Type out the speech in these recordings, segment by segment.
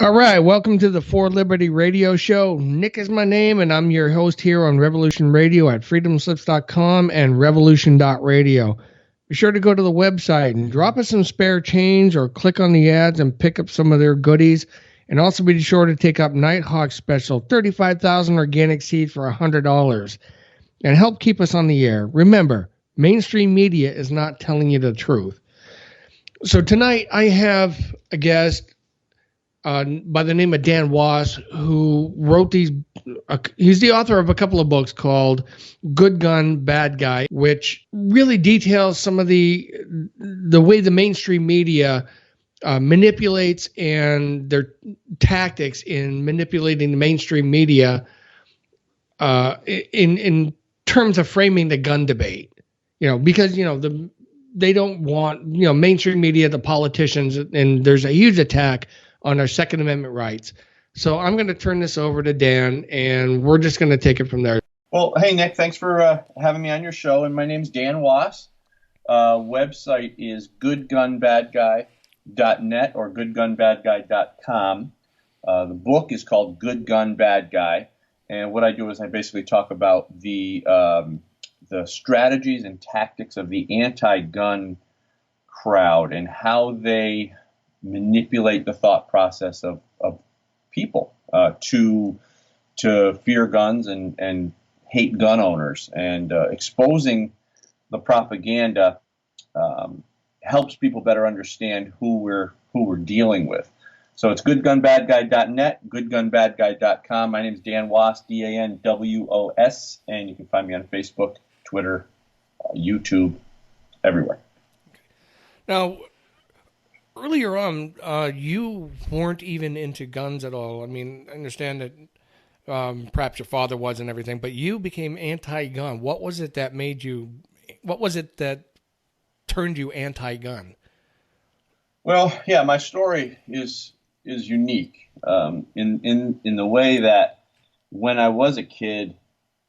All right, welcome to the For Liberty Radio Show. Nick is my name, and I'm your host here on Revolution Radio at freedomslips.com and revolution.radio. Be sure to go to the website and drop us some spare change or click on the ads and pick up some of their goodies. And also be sure to take up Nighthawk's special 35,000 organic seed for $100 and help keep us on the air. Remember, mainstream media is not telling you the truth. So tonight I have a guest by the name of Dan Was, who wrote these. He's the author of a couple of books called Good Gun, Bad Guy, which really details some of the way the mainstream media manipulates and their tactics in manipulating the mainstream media in terms of framing the gun debate. Because they don't want mainstream media, the politicians, and there's a huge attack on our Second Amendment rights. So I'm going to turn this over to Dan, and we're just going to take it from there. Well, hey, Nick, thanks for having me on your show. And my name's Dan Was. Website is goodgunbadguy.net or goodgunbadguy.com. The book is called Good Gun, Bad Guy. And what I do is I basically talk about the strategies and tactics of the anti-gun crowd and how they manipulate the thought process of people to fear guns and hate gun owners, and exposing the propaganda helps people better understand who we're dealing with. So it's goodgunbadguy.net, goodgunbadguy.com. My name is Dan Was, DanWos, and you can find me on Facebook, Twitter, YouTube, everywhere. Now, earlier on, you weren't even into guns at all. I mean, I understand that perhaps your father was and everything, but you became anti-gun. What was it that turned you anti-gun? Well, yeah, my story is unique in the way that when I was a kid,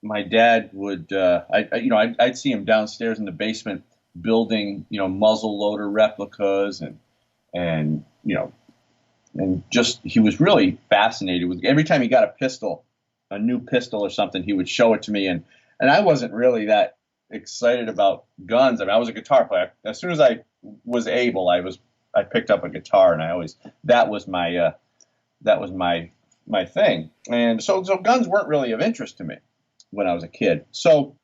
my dad would I'd see him downstairs in the basement building muzzle loader replicas and just he was really fascinated with every time he got a new pistol or something, he would show it to me, and I wasn't really that excited about guns. I mean, I was a guitar player. As soon as I was able, I picked up a guitar, and that was my thing. And so guns weren't really of interest to me when I was a kid. So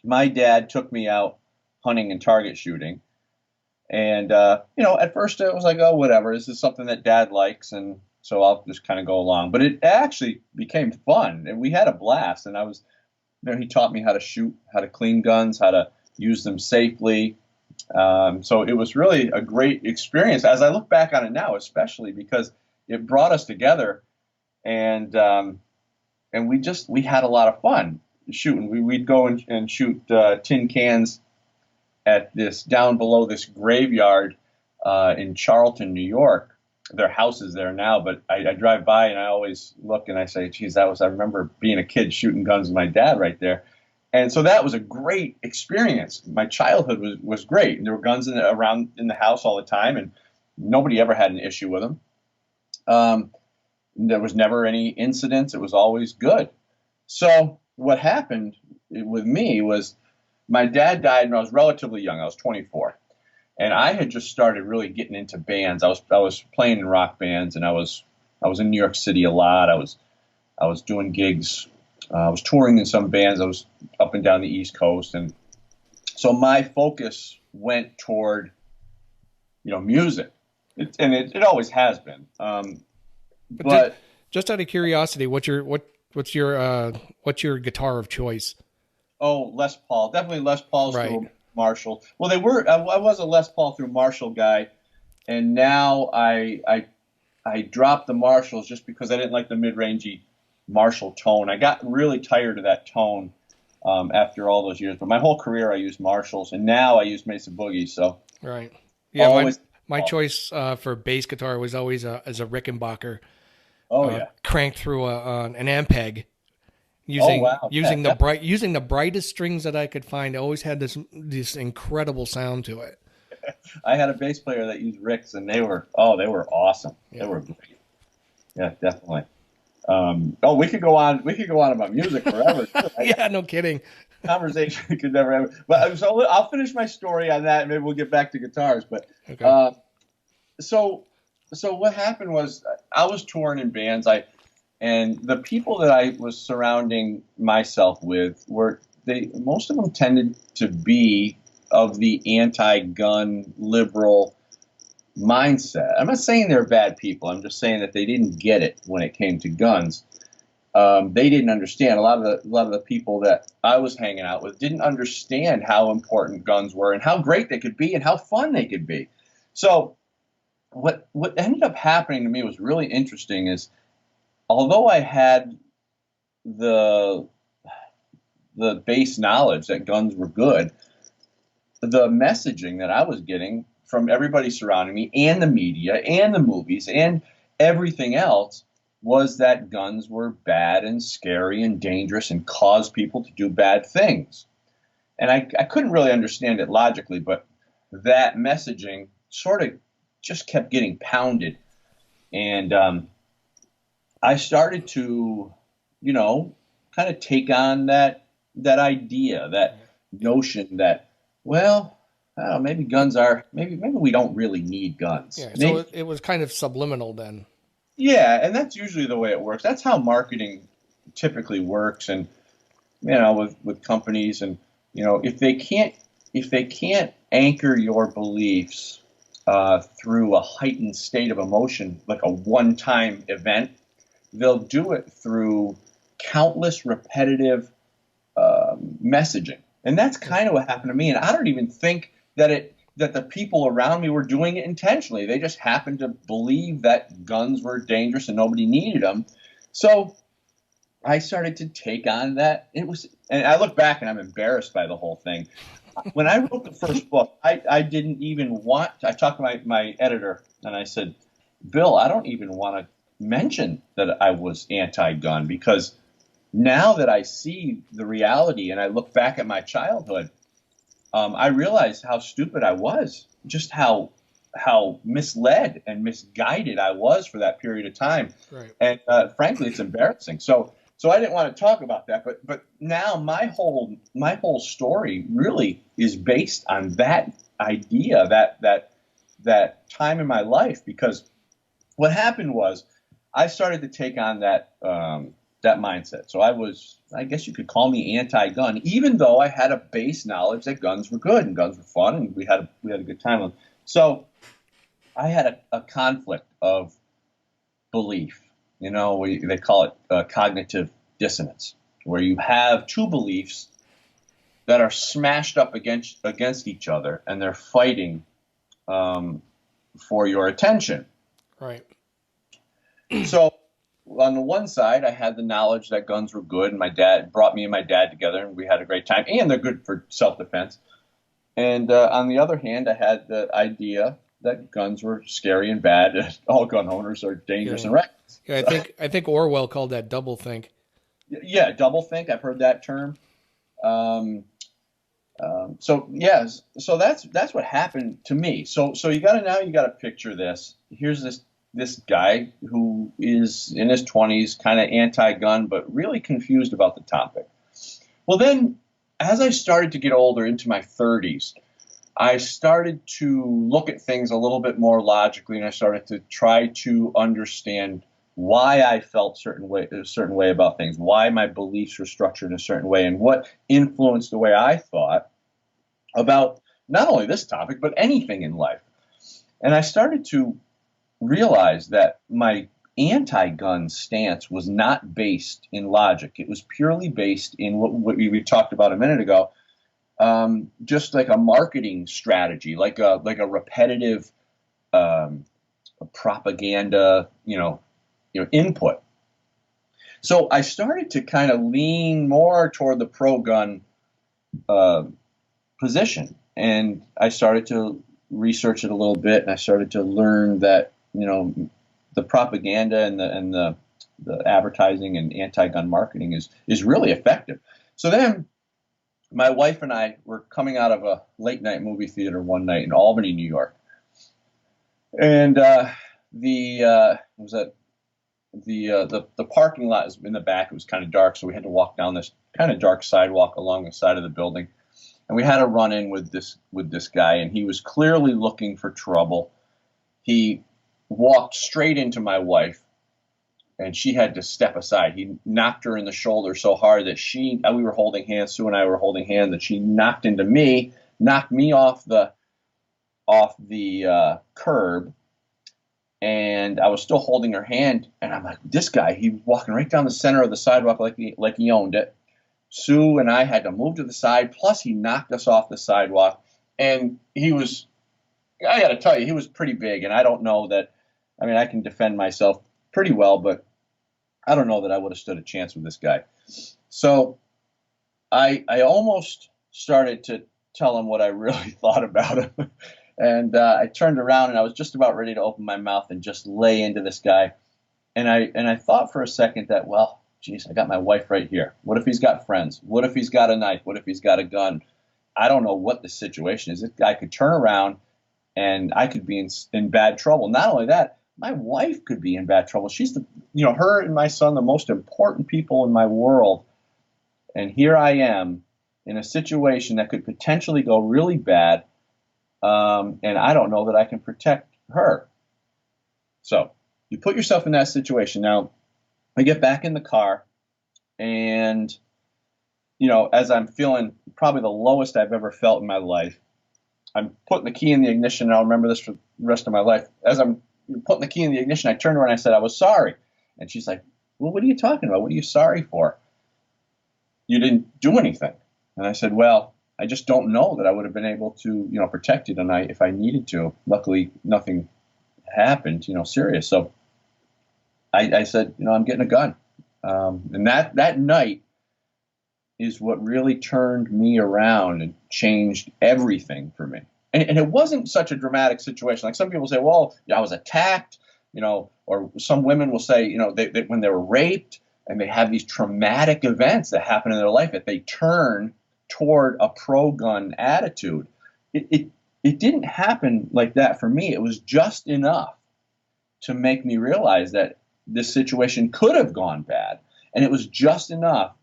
my dad took me out hunting and target shooting. And, at first it was like, oh, whatever, this is something that Dad likes, and so I'll just kind of go along. But it actually became fun, and we had a blast. And he taught me how to shoot, how to clean guns, how to use them safely. So it was really a great experience as I look back on it now, especially because it brought us together, and we had a lot of fun shooting. We'd go and shoot tin cans at down below this graveyard in Charlton, New York. Their house is there now, but I drive by and I always look and I say, geez, I remember being a kid shooting guns with my dad right there. And so that was a great experience. My childhood was great. And there were guns around in the house all the time, and nobody ever had an issue with them. There was never any incidents. It was always good. So what happened with me was my dad died when I was relatively young. I was 24. And I had just started really getting into bands. I was playing in rock bands, and I was in New York City a lot. I was doing gigs. I was touring in some bands. I was up and down the East Coast, and so my focus went toward music. It always has been. But just out of curiosity, what's your guitar of choice? Oh, Les Paul, definitely Les Paul's right. Through Marshall. Well, they were. I was a Les Paul through Marshall guy, and now I dropped the Marshalls just because I didn't like the mid-rangey Marshall tone. I got really tired of that tone after all those years. But my whole career I used Marshalls, and now I use Mesa Boogies. So right, yeah. My choice for bass guitar was always as a Rickenbacker. Oh yeah, cranked through an Ampeg. Using the brightest strings that I could find. It always had this incredible sound to it. I had a bass player that used Ricks, and they were awesome. Yeah. They were great. Yeah, definitely. Oh, we could go on. We could go on about music forever. Yeah, no kidding. Conversation could never end. But so I'll finish my story on that, and maybe we'll get back to guitars. But Okay. uh, so so what happened was I was touring in bands. And the people that I was surrounding myself with were they most of them tended to be of the anti-gun liberal mindset. I'm not saying they're bad people. I'm just saying that they didn't get it when it came to guns. They didn't understand. A lot of the people that I was hanging out with didn't understand how important guns were and how great they could be and how fun they could be. So what ended up happening to me was really interesting. Is although I had the the base knowledge that guns were good, the messaging that I was getting from everybody surrounding me and the media and the movies and everything else was that guns were bad and scary and dangerous and caused people to do bad things. And I couldn't really understand it logically, but that messaging sort of just kept getting pounded. And I started to, you know, kind of take on that idea, that notion that, well, I don't know, maybe guns are maybe we don't really need guns. Yeah. So Maybe it was kind of subliminal then. yeah, and that's usually the way it works. That's how marketing typically works, and with companies, and if they can't anchor your beliefs through a heightened state of emotion, like a one-time event, they'll do it through countless repetitive messaging. And that's Yeah. kind of what happened to me. And I don't even think that the people around me were doing it intentionally. They just happened to believe that guns were dangerous and nobody needed them. So I started to take on that. And I look back and I'm embarrassed by the whole thing. When I wrote the first book, I didn't even want. I talked to my editor and I said, Bill, I don't even want to mention that I was anti-gun because now that I see the reality and I look back at my childhood, I realize how stupid I was, just how misled and misguided I was for that period of time, Right. and frankly, it's embarrassing. So I didn't want to talk about that, but now my whole story really is based on that idea, that time in my life, because what happened was I started to take on that mindset. So I guess you could call me anti-gun, even though I had a base knowledge that guns were good and guns were fun and we had a good time with them. So I had a conflict of belief. They call it cognitive dissonance, where you have two beliefs that are smashed up against each other and they're fighting um, for your attention. Right. So on the one side, I had the knowledge that guns were good, and my dad brought me and my dad together, and we had a great time, and they're good for self-defense. And on the other hand, I had the idea that guns were scary and bad, and all gun owners are dangerous Yeah. and reckless. Yeah. I So, think I think Orwell called that double think. yeah, double think. I've heard that term. Um, so yes, so that's what happened to me. So you got to picture this. Here's this guy who is in his 20s, kind of anti-gun, but really confused about the topic. Well, then, as I started to get older, into my 30s, I started to look at things a little bit more logically, and I started to try to understand why I felt a certain way about things, why my beliefs were structured in a certain way, and what influenced the way I thought about not only this topic, but anything in life. And I started to realize that my anti-gun stance was not based in logic. It was purely based in what we talked about a minute ago, just like a marketing strategy, like a repetitive propaganda, input. So I started to kind of lean more toward the pro-gun uh, position. And I started to research it a little bit, and I started to learn that the propaganda and the advertising and anti-gun marketing is really effective. So then my wife and I were coming out of a late night movie theater one night in Albany, New York, and the it was at the parking lot is in the back. It was kind of dark, so we had to walk down this kind of dark sidewalk along the side of the building, and we had a run in with this guy, and he was clearly looking for trouble. He walked straight into my wife, and she had to step aside. He knocked her in the shoulder so hard that we were holding hands, Sue and I were holding hands, and she knocked into me, knocked me off the curb, and I was still holding her hand, and I'm like, this guy, he was walking right down the center of the sidewalk like he owned it. Sue and I had to move to the side, plus he knocked us off the sidewalk, and I got to tell you, he was pretty big, and I don't know that, I mean, I can defend myself pretty well, but I don't know that I would have stood a chance with this guy. So I almost started to tell him what I really thought about him. And I turned around, and I was just about ready to open my mouth and just lay into this guy. And I thought for a second that, well, geez, I got my wife right here. What if he's got friends? What if he's got a knife? What if he's got a gun? I don't know what the situation is. This guy could turn around, and I could be in bad trouble. Not only that, my wife could be in bad trouble. She's her and my son, the most important people in my world. And here I am in a situation that could potentially go really bad. And I don't know that I can protect her. So you put yourself in that situation. Now, I get back in the car, and, as I'm feeling probably the lowest I've ever felt in my life, I'm putting the key in the ignition, and I'll remember this for the rest of my life. As I'm putting the key in the ignition, I turned to her and I said, I was sorry. And she's like, well, what are you talking about? What are you sorry for? You didn't do anything. And I said, well, I just don't know that I would have been able to, protect you tonight if I needed to. Luckily, nothing happened, serious. So I said, I'm getting a gun. And that night is what really turned me around and changed everything for me. And it wasn't such a dramatic situation. Like some people say, well, I was attacked, or some women will say, they when they were raped, and they have these traumatic events that happen in their life that they turn toward a pro-gun attitude. It didn't happen like that for me. It was just enough to make me realize that this situation could have gone bad. And it was just enough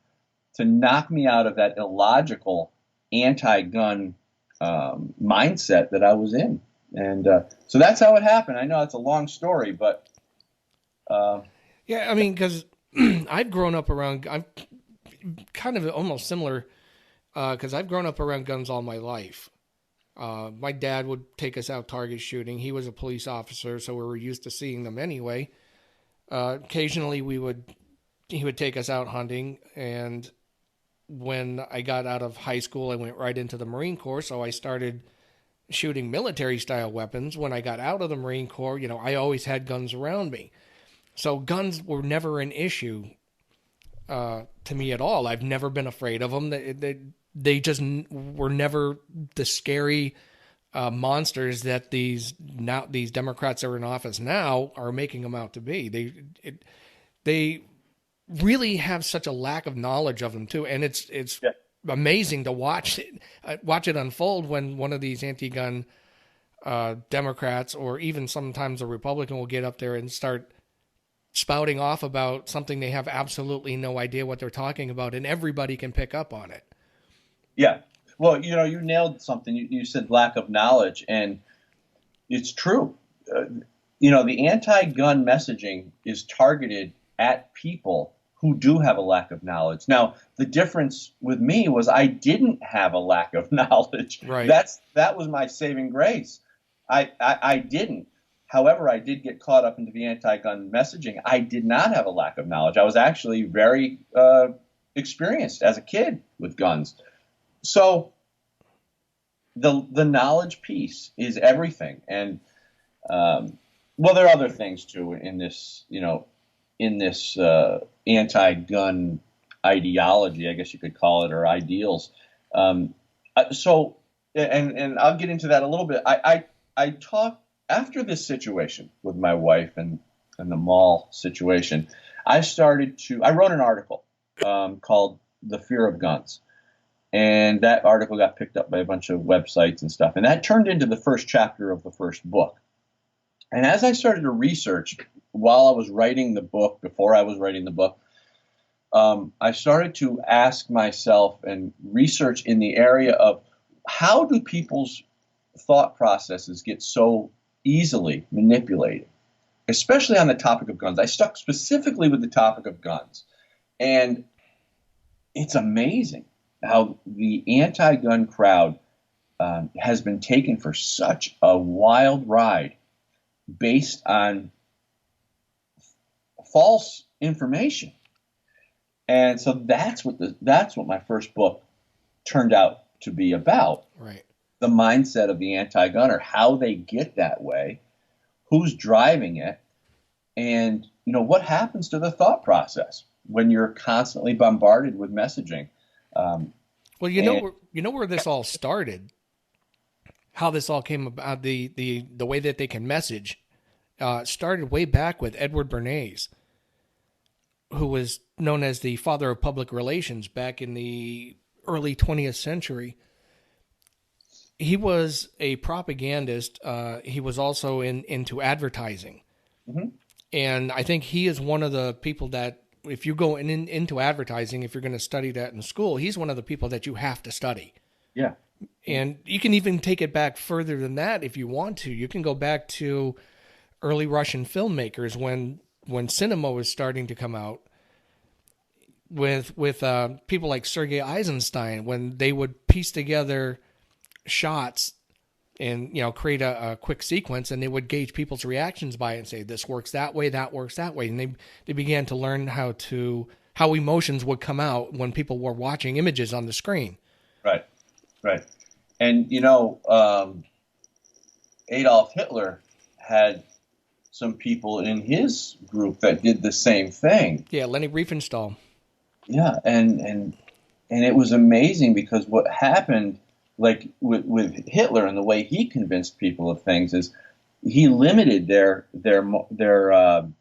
to knock me out of that illogical anti-gun mindset that I was in. And so that's how it happened. I know it's a long story, but... yeah, I mean, because I've grown up around... I'm kind of almost similar, because I've grown up around guns all my life. My dad would take us out target shooting. He was a police officer, so we were used to seeing them anyway. Occasionally, he would take us out hunting, and when I got out of high school, I went right into the Marine Corps, so I started shooting military-style weapons. When I got out of the Marine Corps, I always had guns around me. So guns were never an issue to me at all. I've never been afraid of them. They just were never the scary monsters that these Democrats that are in office now are making them out to be. They really have such a lack of knowledge of them too, and it's amazing to watch it unfold when one of these anti-gun Democrats, or even sometimes a Republican, will get up there and start spouting off about something they have absolutely no idea what they're talking about, and everybody can pick up on it. Yeah. Well, you nailed something. You said lack of knowledge, and it's true. The anti-gun messaging is targeted at people who do have a lack of knowledge. Now, the difference with me was I didn't have a lack of knowledge. Right. That was my saving grace. I didn't. However, I did get caught up into the anti-gun messaging. I did not have a lack of knowledge. I was actually very experienced as a kid with guns. So the knowledge piece is everything. And there are other things too in this, anti-gun ideology, I guess you could call it, or ideals. And I'll get into that a little bit. I talked after this situation with my wife and the mall situation. I wrote an article called "The Fear of Guns." And that article got picked up by a bunch of websites and stuff. And that turned into the first chapter of the first book. And as I started to research while I was writing the book, before I was writing the book, I started to ask myself and research in the area of how do people's thought processes get so easily manipulated, especially on the topic of guns. I stuck specifically with the topic of guns. And it's amazing how the anti-gun crowd has been taken for such a wild ride based on false information. And so that's what my first book turned out to be about. Right. The mindset of the anti-gunner, how they get that way, who's driving it, and what happens to the thought process when you're constantly bombarded with messaging. Well, you know where this all started, how this all came about, the way that they can message, started way back with Edward Bernays, who was known as the father of public relations back in the early 20th century. He was a propagandist. He was also into advertising. Mm-hmm. And I think he is one of the people that, if you go into advertising, if you're going to study that in school, he's one of the people that you have to study. Yeah. And you can even take it back further than that if you want to. You can go back to early Russian filmmakers when cinema was starting to come out, with people like Sergei Eisenstein, when they would piece together shots and create a quick sequence, and they would gauge people's reactions by it and say, this works that way, that works that way. And they began to learn how emotions would come out when people were watching images on the screen. Right. And Adolf Hitler had some people in his group that did the same thing. Yeah, Leni Riefenstahl. Yeah, and it was amazing, because what happened, like with Hitler and the way he convinced people of things, is he limited their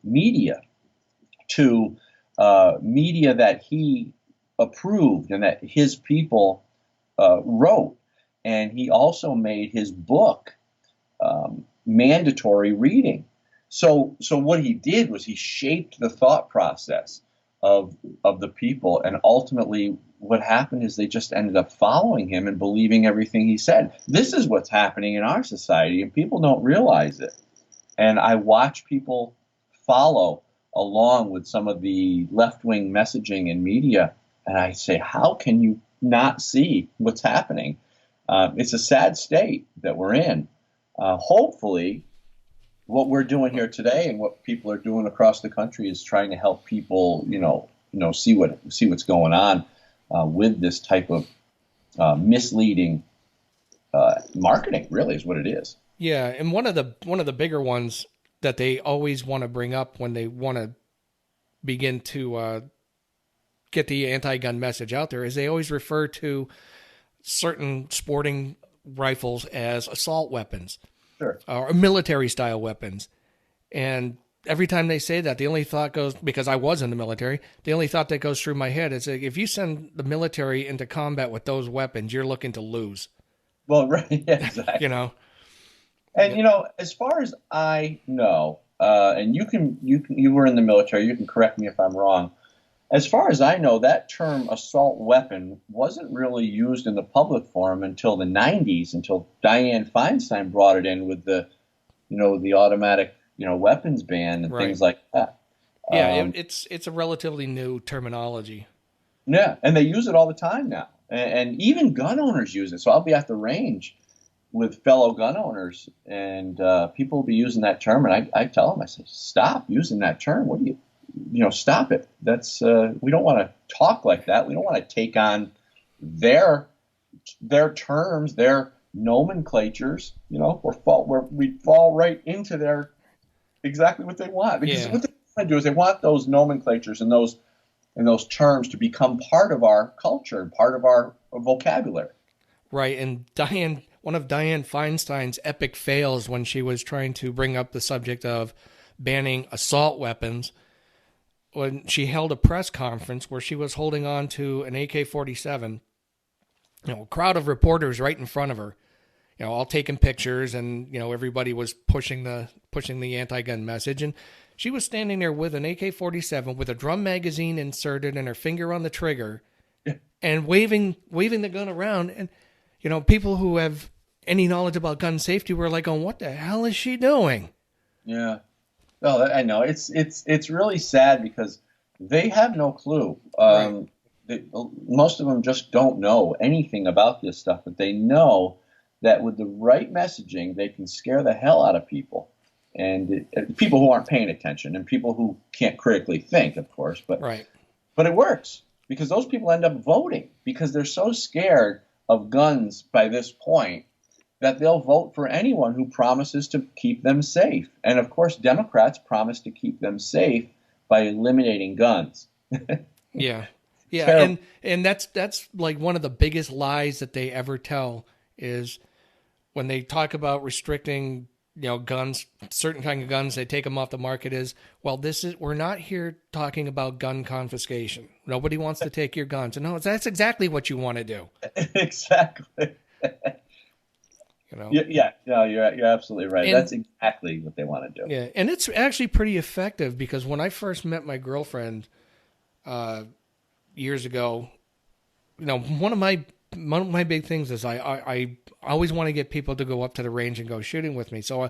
media to media that he approved and that his people wrote, and he also made his book mandatory reading. So what he did was he shaped the thought process of the people, and ultimately what happened is they just ended up following him and believing everything he said. This is what's happening in our society, and people don't realize it. And I watch people follow along with some of the left-wing messaging and media, and I say, how can you not see what's happening? It's a sad state that we're in. Hopefully, what we're doing here today and what people are doing across the country is trying to help people, see what's going on with this type of misleading marketing. Really, is what it is. Yeah, and one of the bigger ones that they always want to bring up when they want to begin to get the anti-gun message out there is they always refer to certain sporting rifles as assault weapons. Sure. Or military-style weapons. And every time they say that, the only thought goes, because I was in the military, the only thought that goes through my head is, if you send the military into combat with those weapons, you're looking to lose. Well, right, yeah, exactly. And as far as I know, and you were in the military, you can correct me if I'm wrong. As far as I know, that term assault weapon wasn't really used in the public forum until the 90s, until Dianne Feinstein brought it in with the automatic, weapons ban and things like that. Yeah, it's a relatively new terminology. Yeah, and they use it all the time now. And even gun owners use it. So I'll be at the range with fellow gun owners, and people will be using that term, and I tell them, I say, stop using that term. What do you stop it. That's we don't want to talk like that. We don't want to take on their terms, their nomenclatures. We fall right into their exactly what they want. Because what they want to do is they want those nomenclatures and those terms to become part of our culture and part of our vocabulary. Right. And one of Dianne Feinstein's epic fails when she was trying to bring up the subject of banning assault weapons, when she held a press conference where she was holding on to an AK-47, a crowd of reporters right in front of her, all taking pictures, and everybody was pushing the anti-gun message, and She was standing there with an AK-47 with a drum magazine inserted and her finger on the trigger, and waving the gun around. And people who have any knowledge about gun safety were like, "Oh, what the hell is she doing?" Yeah. Oh, I know. It's really sad because they have no clue. Right. Most of them just don't know anything about this stuff, but they know that with the right messaging, they can scare the hell out of people, and people who aren't paying attention, and people who can't critically think, of course. But Right. But it works because those people end up voting because they're so scared of guns by this point that they'll vote for anyone who promises to keep them safe. And of course, Democrats promise to keep them safe by eliminating guns. Yeah. Yeah, Terrible. and that's like one of the biggest lies that they ever tell is when they talk about restricting, guns, certain kind of guns, they take them off the market is, well, we're not here talking about gun confiscation. Nobody wants to take your guns. And no, that's exactly what you want to do. Exactly. Yeah, no, you're absolutely right. And, that's exactly what they want to do. Yeah, and it's actually pretty effective because when I first met my girlfriend years ago, one of my big things is I always want to get people to go up to the range and go shooting with me. So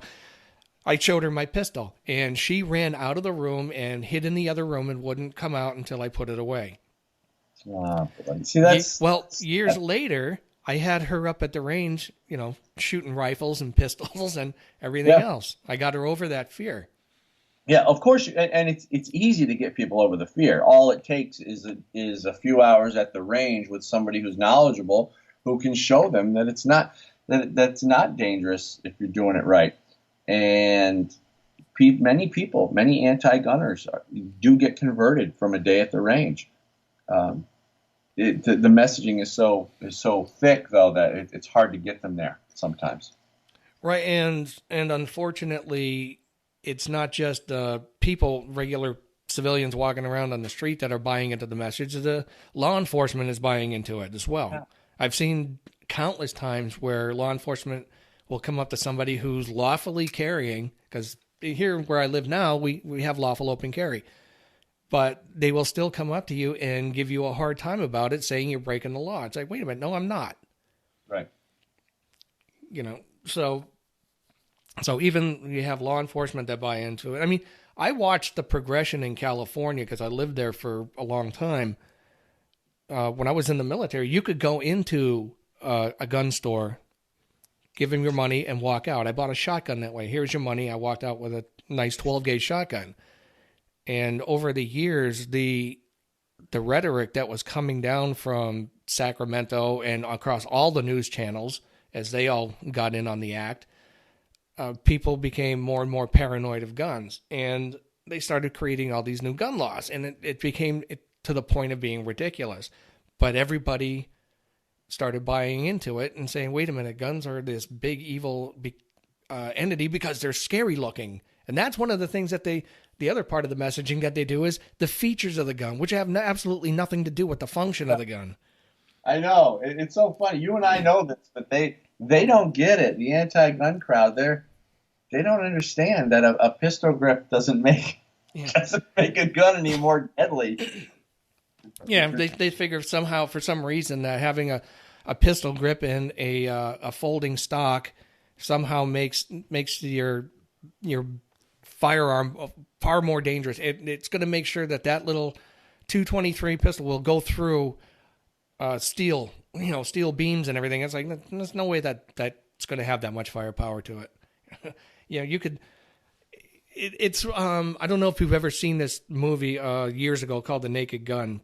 I showed her my pistol, and she ran out of the room and hid in the other room and wouldn't come out until I put it away. See, years later, I had her up at the range, shooting rifles and pistols and everything else. I got her over that fear. Yeah, of course, and it's easy to get people over the fear. All it takes is a few hours at the range with somebody who's knowledgeable, who can show them that that's not dangerous if you're doing it right. And many anti-gunners do get converted from a day at the range. The messaging is so thick though that it's hard to get them there sometimes. Right, and unfortunately, it's not just people, regular civilians walking around on the street that are buying into the message. The law enforcement is buying into it as well. Yeah. I've seen countless times where law enforcement will come up to somebody who's lawfully carrying, because here where I live now, we have lawful open carry. But they will still come up to you and give you a hard time about it, saying you're breaking the law. It's like, wait a minute, no, I'm not. Right. So even you have law enforcement that buy into it. I mean, I watched the progression in California because I lived there for a long time. When I was in the military, you could go into a gun store, give them your money, and walk out. I bought a shotgun that way. Here's your money. I walked out with a nice 12-gauge shotgun. And over the years, the rhetoric that was coming down from Sacramento and across all the news channels, as they all got in on the act, people became more and more paranoid of guns, and they started creating all these new gun laws, and it became to the point of being ridiculous. But everybody started buying into it and saying, wait a minute, guns are this big evil entity because they're scary looking. And that's one of the things that the other part of the messaging that they do is the features of the gun, which have absolutely nothing to do with the function of the gun. I know. It's so funny. You and I know this, but they don't get it. The anti-gun crowd, they don't understand that a pistol grip doesn't make a gun any more deadly. Yeah, they figure somehow, for some reason, that having a pistol grip and a folding stock somehow makes your firearm far more dangerous. It's going to make sure that little 223 pistol will go through steel beams and everything. It's like there's no way that's going to have that much firepower to it. You could. It's I don't know if you've ever seen this movie years ago called The Naked Gun.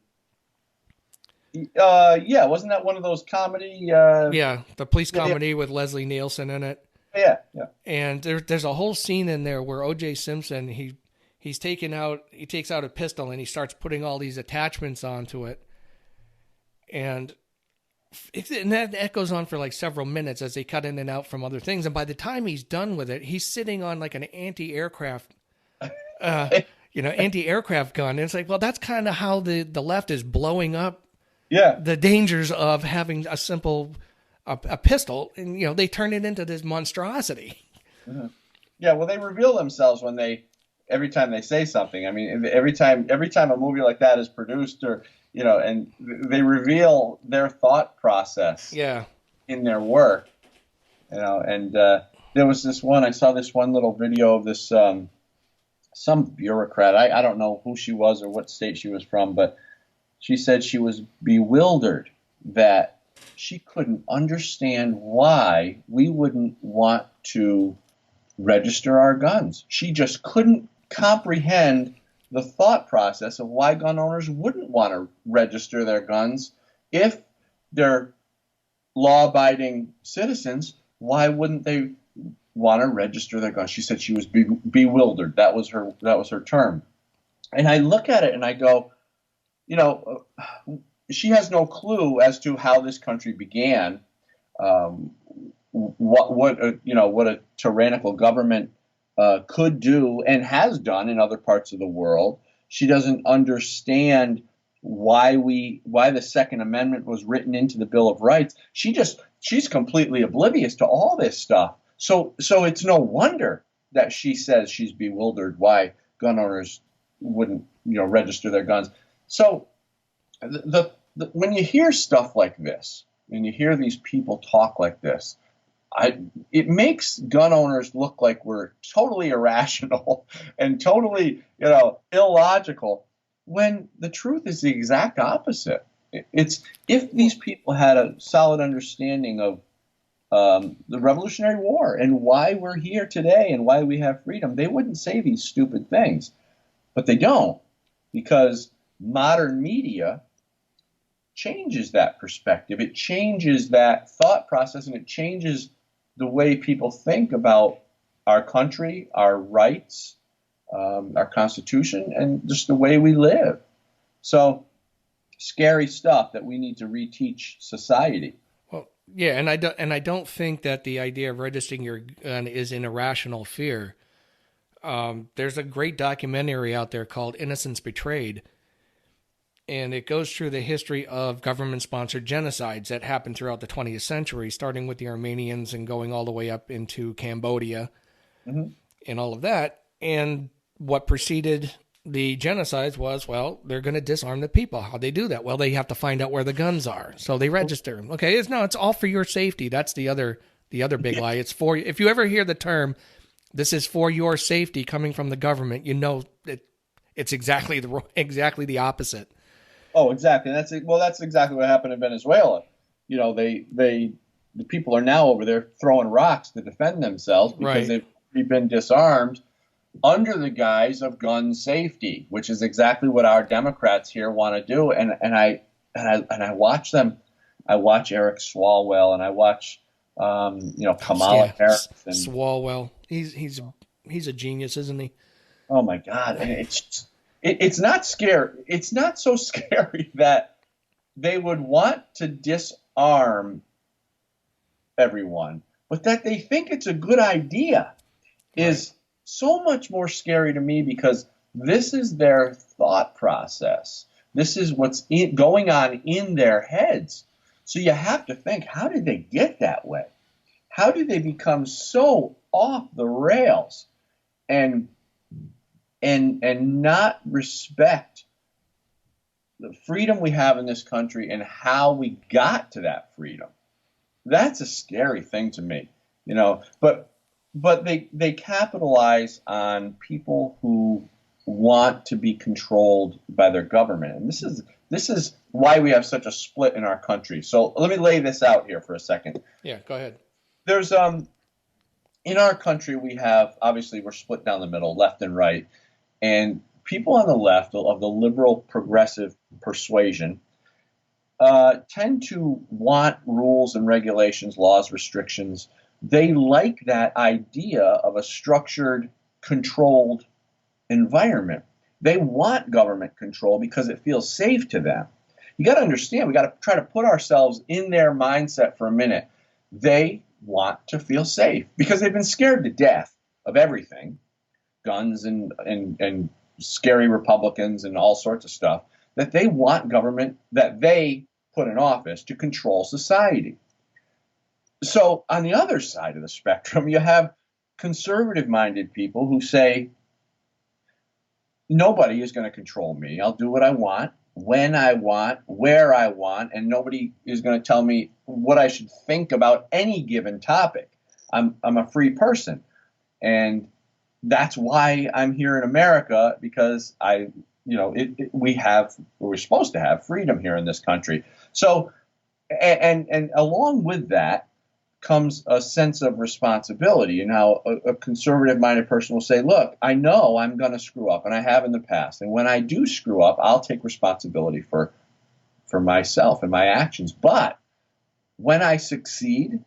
Yeah, wasn't that one of those comedy? Yeah, the police comedy with Leslie Nielsen in it. Yeah. And there's a whole scene in there where O.J. Simpson he takes out a pistol and he starts putting all these attachments onto it, and that goes on for like several minutes as they cut in and out from other things. And by the time he's done with it, he's sitting on like an anti-aircraft, anti-aircraft gun. And it's like, well, that's kind of how the left is blowing up. Yeah. The dangers of having a simple a pistol, and they turn it into this monstrosity. Mm-hmm. Yeah, well, they reveal themselves when they every time they say something. I mean, every time a movie like that is produced, or and they reveal their thought process Yeah. in their work, and there was this one. I saw this one little video of this some bureaucrat. I don't know who she was or what state she was from, but she said she was bewildered that she couldn't understand why we wouldn't want to register our guns. She just couldn't comprehend the thought process of why gun owners wouldn't want to register their guns if they're law-abiding citizens. Why wouldn't they want to register their guns? She said she was bewildered. That was her term. And I look at it and I go, she has no clue as to how this country began. What a tyrannical government could do and has done in other parts of the world. She doesn't understand why the Second Amendment was written into the Bill of Rights. She's completely oblivious to all this stuff. So it's no wonder that she says she's bewildered why gun owners wouldn't register their guns. So when you hear stuff like this, and you hear these people talk like this, it makes gun owners look like we're totally irrational and totally, illogical, when the truth is the exact opposite. It's if these people had a solid understanding of the Revolutionary War and why we're here today and why we have freedom, they wouldn't say these stupid things. But they don't, because modern media changes that perspective. It changes that thought process, and it changes the way people think about our country, our rights, our Constitution, and just the way we live. So, scary stuff that we need to reteach society. Well, yeah, and I don't think that the idea of registering your gun is an irrational fear. There's a great documentary out there called Innocence Betrayed, and it goes through the history of government-sponsored genocides that happened throughout the 20th century, starting with the Armenians and going all the way up into Cambodia and all of that. And what preceded the genocides was, well, they're going to disarm the people. How'd they do that? Well, they have to find out where the guns are, so they register them. Okay, it's all for your safety. That's the other big lie. It's for, if you ever hear the term, this is for your safety coming from the government, it's exactly the opposite. Oh, exactly. That's exactly what happened in Venezuela. The people are now over there throwing rocks to defend themselves because they've been disarmed under the guise of gun safety, which is exactly what our Democrats here want to do. And I watch them. I watch Eric Swalwell, and I watch Kamala Harris. And Swalwell, he's a genius, isn't he? Oh my God! And it's not scary. It's not so scary that they would want to disarm everyone, but that they think it's a good idea is so much more scary to me, because this is their thought process. This is what's going on in their heads. So you have to think, how did they get that way? How did they become so off the rails and not respect the freedom we have in this country and how we got to that freedom? That's a scary thing to me, but they capitalize on people who want to be controlled by their government. And this is why we have such a split in our country. So let me lay this out here for a second. Yeah, go ahead. There's in our country, we're split down the middle, left and right. And people on the left of the liberal progressive persuasion tend to want rules and regulations, laws, restrictions. They like that idea of a structured, controlled environment. They want government control because it feels safe to them. You got to understand, we got to try to put ourselves in their mindset for a minute. They want to feel safe because they've been scared to death of everything, guns and scary Republicans and all sorts of stuff, that they want government that they put in office to control society. So on the other side of the spectrum, you have conservative-minded people who say, nobody is going to control me. I'll do what I want, when I want, where I want, and nobody is going to tell me what I should think about any given topic. I'm a free person, and that's why I'm here in America, because we're supposed to have freedom here in this country. So, and along with that comes a sense of responsibility, and how a conservative minded person will say, look, I know I'm going to screw up, and I have in the past. And when I do screw up, I'll take responsibility for myself and my actions. But when I succeed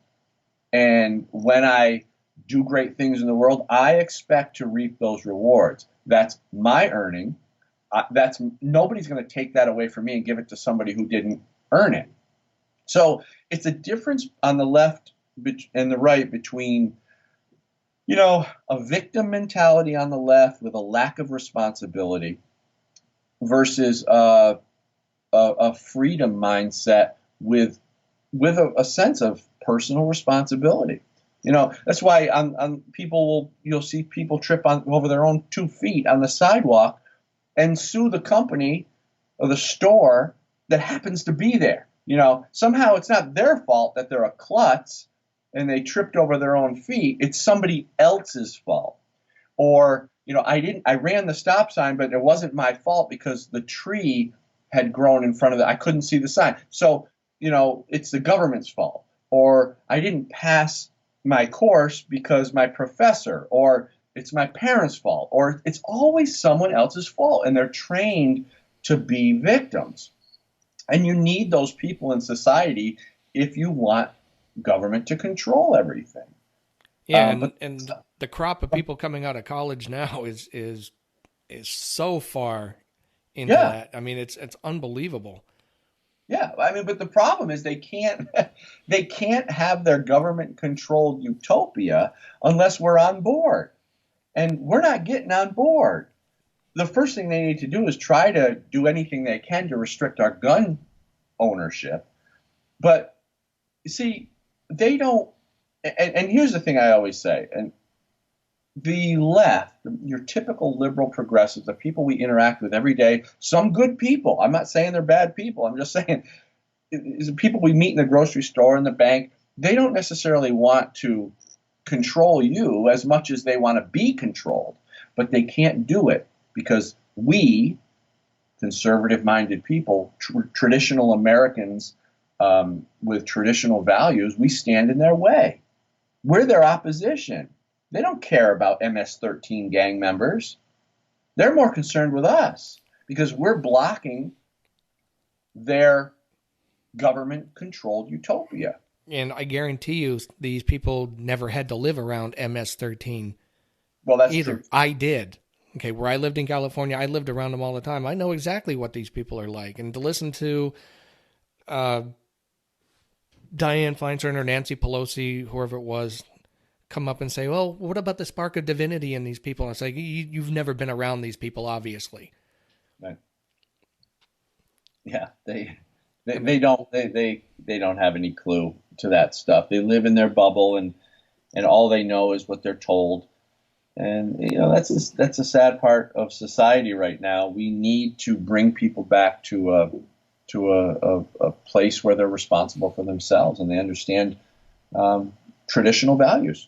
and when I do great things in the world, I expect to reap those rewards. That's my earning. That's nobody's going to take that away from me and give it to somebody who didn't earn it. So it's a difference on the left and the right between, a victim mentality on the left with a lack of responsibility versus a freedom mindset with a sense of personal responsibility. That's why you'll see people trip over their own 2 feet on the sidewalk and sue the company or the store that happens to be there. Somehow it's not their fault that they're a klutz and they tripped over their own feet. It's somebody else's fault. Or, I ran the stop sign, but it wasn't my fault because the tree had grown in front of it. I couldn't see the sign. So, it's the government's fault. Or I didn't pass my course because my professor, or it's my parents' fault, or it's always someone else's fault. And they're trained to be victims. And you need those people in society if you want government to control everything. Yeah, and the crop of people coming out of college now is so far into that. I mean, it's unbelievable. Yeah, but the problem is they can't they can't have their government controlled utopia unless we're on board. And we're not getting on board. The first thing they need to do is try to do anything they can to restrict our gun ownership. But you see, they don't. And here's the thing I always say, and the left, your typical liberal progressives, the people we interact with every day, some good people. I'm not saying they're bad people. I'm just saying the people we meet in the grocery store, in the bank, they don't necessarily want to control you as much as they want to be controlled. But they can't do it because we, conservative-minded people, traditional Americans with traditional values, we stand in their way. We're their opposition. They don't care about MS-13 gang members. They're more concerned with us because we're blocking their government-controlled utopia. And I guarantee you these people never had to live around MS-13. Well, that's either. true. I did. Okay, where I lived in California, I lived around them all the time. I know exactly what these people are like. And to listen to Dianne Feinstein or Nancy Pelosi, whoever it was, come up and say, well, what about the spark of divinity in these people? And it's like, you've never been around these people, obviously. Right. Yeah, they don't have any clue to that stuff. They live in their bubble, and all they know is what they're told. And that's a sad part of society right now. We need to bring people back to a place where they're responsible for themselves and they understand traditional values.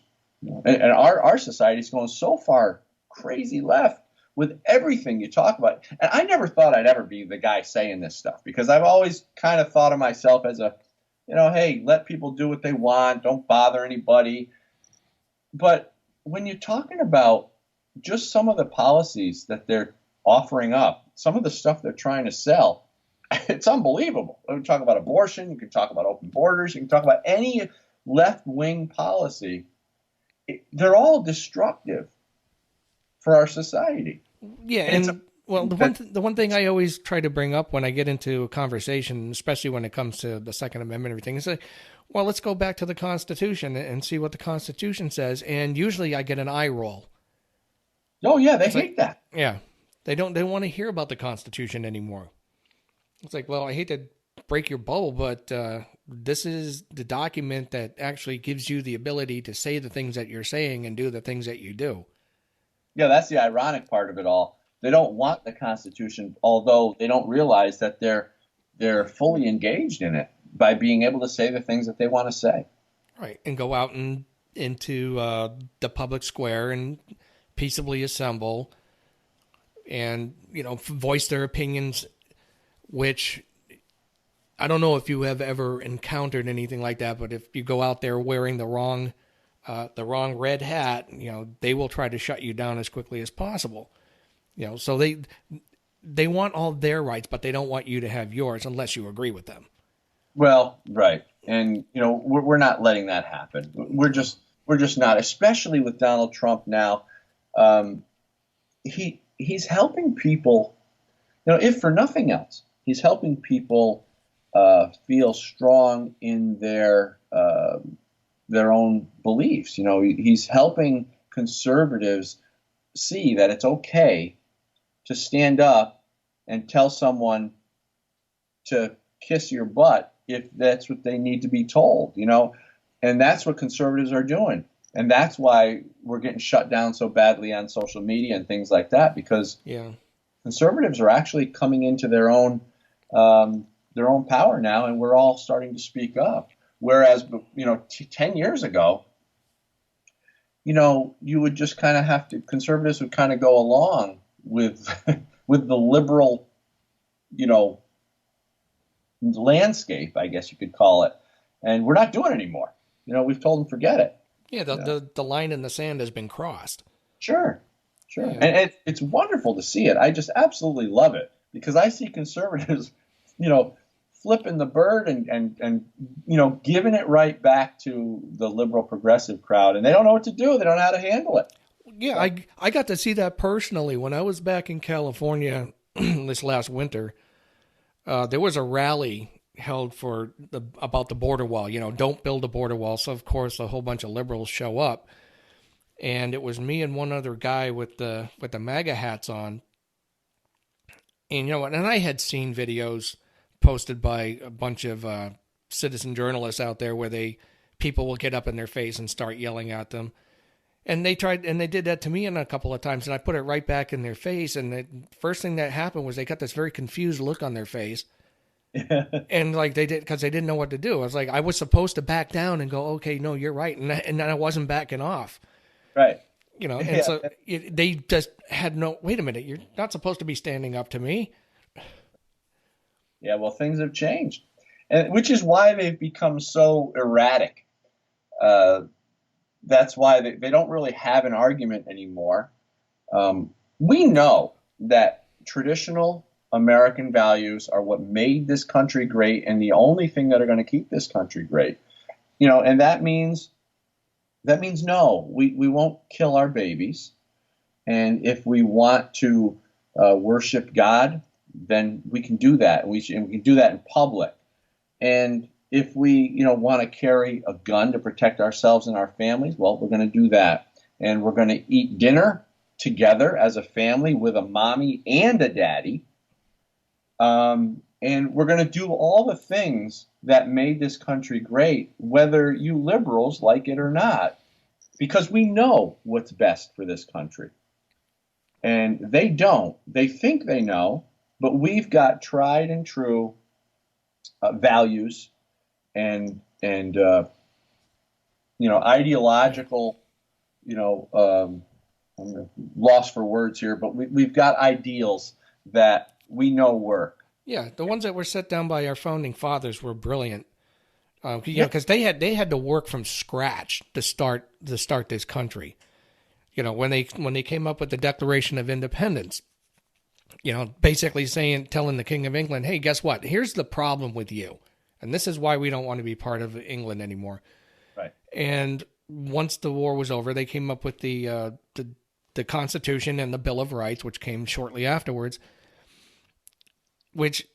And our society is going so far crazy left with everything you talk about. And I never thought I'd ever be the guy saying this stuff because I've always kind of thought of myself as hey, let people do what they want. Don't bother anybody. But when you're talking about just some of the policies that they're offering up, some of the stuff they're trying to sell, it's unbelievable. We can talk about abortion. You can talk about open borders. You can talk about any left-wing policy. They're all destructive for our society. Yeah, and the one thing I always try to bring up when I get into a conversation, especially when it comes to the Second Amendment and everything, is like, well, let's go back to the Constitution and see what the Constitution says. And usually I get an eye roll. Oh, yeah, they hate that. Yeah, they want to hear about the Constitution anymore. It's like, well, I hate to break your bubble, but this is the document that actually gives you the ability to say the things that you're saying and do the things that you do. Yeah, that's the ironic part of it all. They don't want the Constitution, although they don't realize that they're fully engaged in it by being able to say the things that they want to say. Right, and go out and into the public square and peaceably assemble and voice their opinions, which I don't know if you have ever encountered anything like that, but if you go out there wearing the wrong red hat, they will try to shut you down as quickly as possible. So they want all their rights, but they don't want you to have yours unless you agree with them. Well, right, and we're not letting that happen. We're just not, especially with Donald Trump now. He's helping people. If for nothing else, he's helping people feel strong in their own beliefs. He's helping conservatives see that it's okay to stand up and tell someone to kiss your butt if that's what they need to be told, and that's what conservatives are doing. And that's why we're getting shut down so badly on social media and things like that, because conservatives are actually coming into their own power now, and we're all starting to speak up. Whereas, 10 years ago, you would just kind of have to, conservatives would kind of go along with with the liberal, landscape, I guess you could call it. And we're not doing it anymore. We've told them forget it. Yeah, the line in the sand has been crossed. Sure. Yeah. And it's wonderful to see it. I just absolutely love it, because I see conservatives, flipping the bird and giving it right back to the liberal progressive crowd, and they don't know what to do. They don't know how to handle it. Yeah, I got to see that personally when I was back in California this last winter. There was a rally held about the border wall. Don't build a border wall. So of course a whole bunch of liberals show up, and it was me and one other guy with the MAGA hats on. And and I had seen videos posted by a bunch of citizen journalists out there where people will get up in their face and start yelling at them. And they did that to me a couple of times, and I put it right back in their face. And the first thing that happened was they got this very confused look on their face. And they did, because they didn't know what to do. I was like, I was supposed to back down and go, okay, no, you're right. And then I wasn't backing off. Right. So they just had wait a minute, you're not supposed to be standing up to me. Yeah, well, things have changed, and which is why they've become so erratic. That's why they don't really have an argument anymore. We know that traditional American values are what made this country great, and the only thing that are going to keep this country great. And that means no, we won't kill our babies. And if we want to worship God, then we can do that. We can do that in public. And if we, want to carry a gun to protect ourselves and our families, well, we're going to do that. And we're going to eat dinner together as a family with a mommy and a daddy. And we're going to do all the things that made this country great, whether you liberals like it or not, because we know what's best for this country. And they don't. They think they know, but we've got tried and true values and ideological, I'm lost for words here, but we've got ideals that we know work. Yeah, the ones that were set down by our founding fathers were brilliant. Because they had to work from scratch to start this country. When they came up with the Declaration of Independence, basically telling the King of England, hey, guess what? Here's the problem with you, and this is why we don't want to be part of England anymore. Right. And once the war was over, they came up with the Constitution and the Bill of Rights, which came shortly afterwards. Which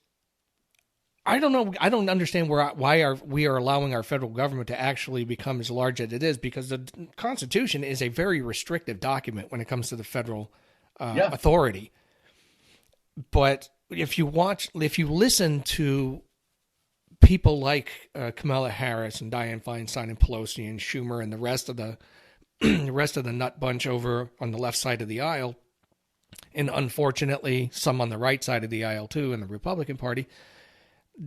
I don't know. I don't understand why we are allowing our federal government to actually become as large as it is, because the Constitution is a very restrictive document when it comes to the federal authority. But if you listen to people like Kamala Harris and Dianne Feinstein and Pelosi and Schumer and the rest of the nut bunch over on the left side of the aisle, and unfortunately, some on the right side of the aisle too, in the Republican Party,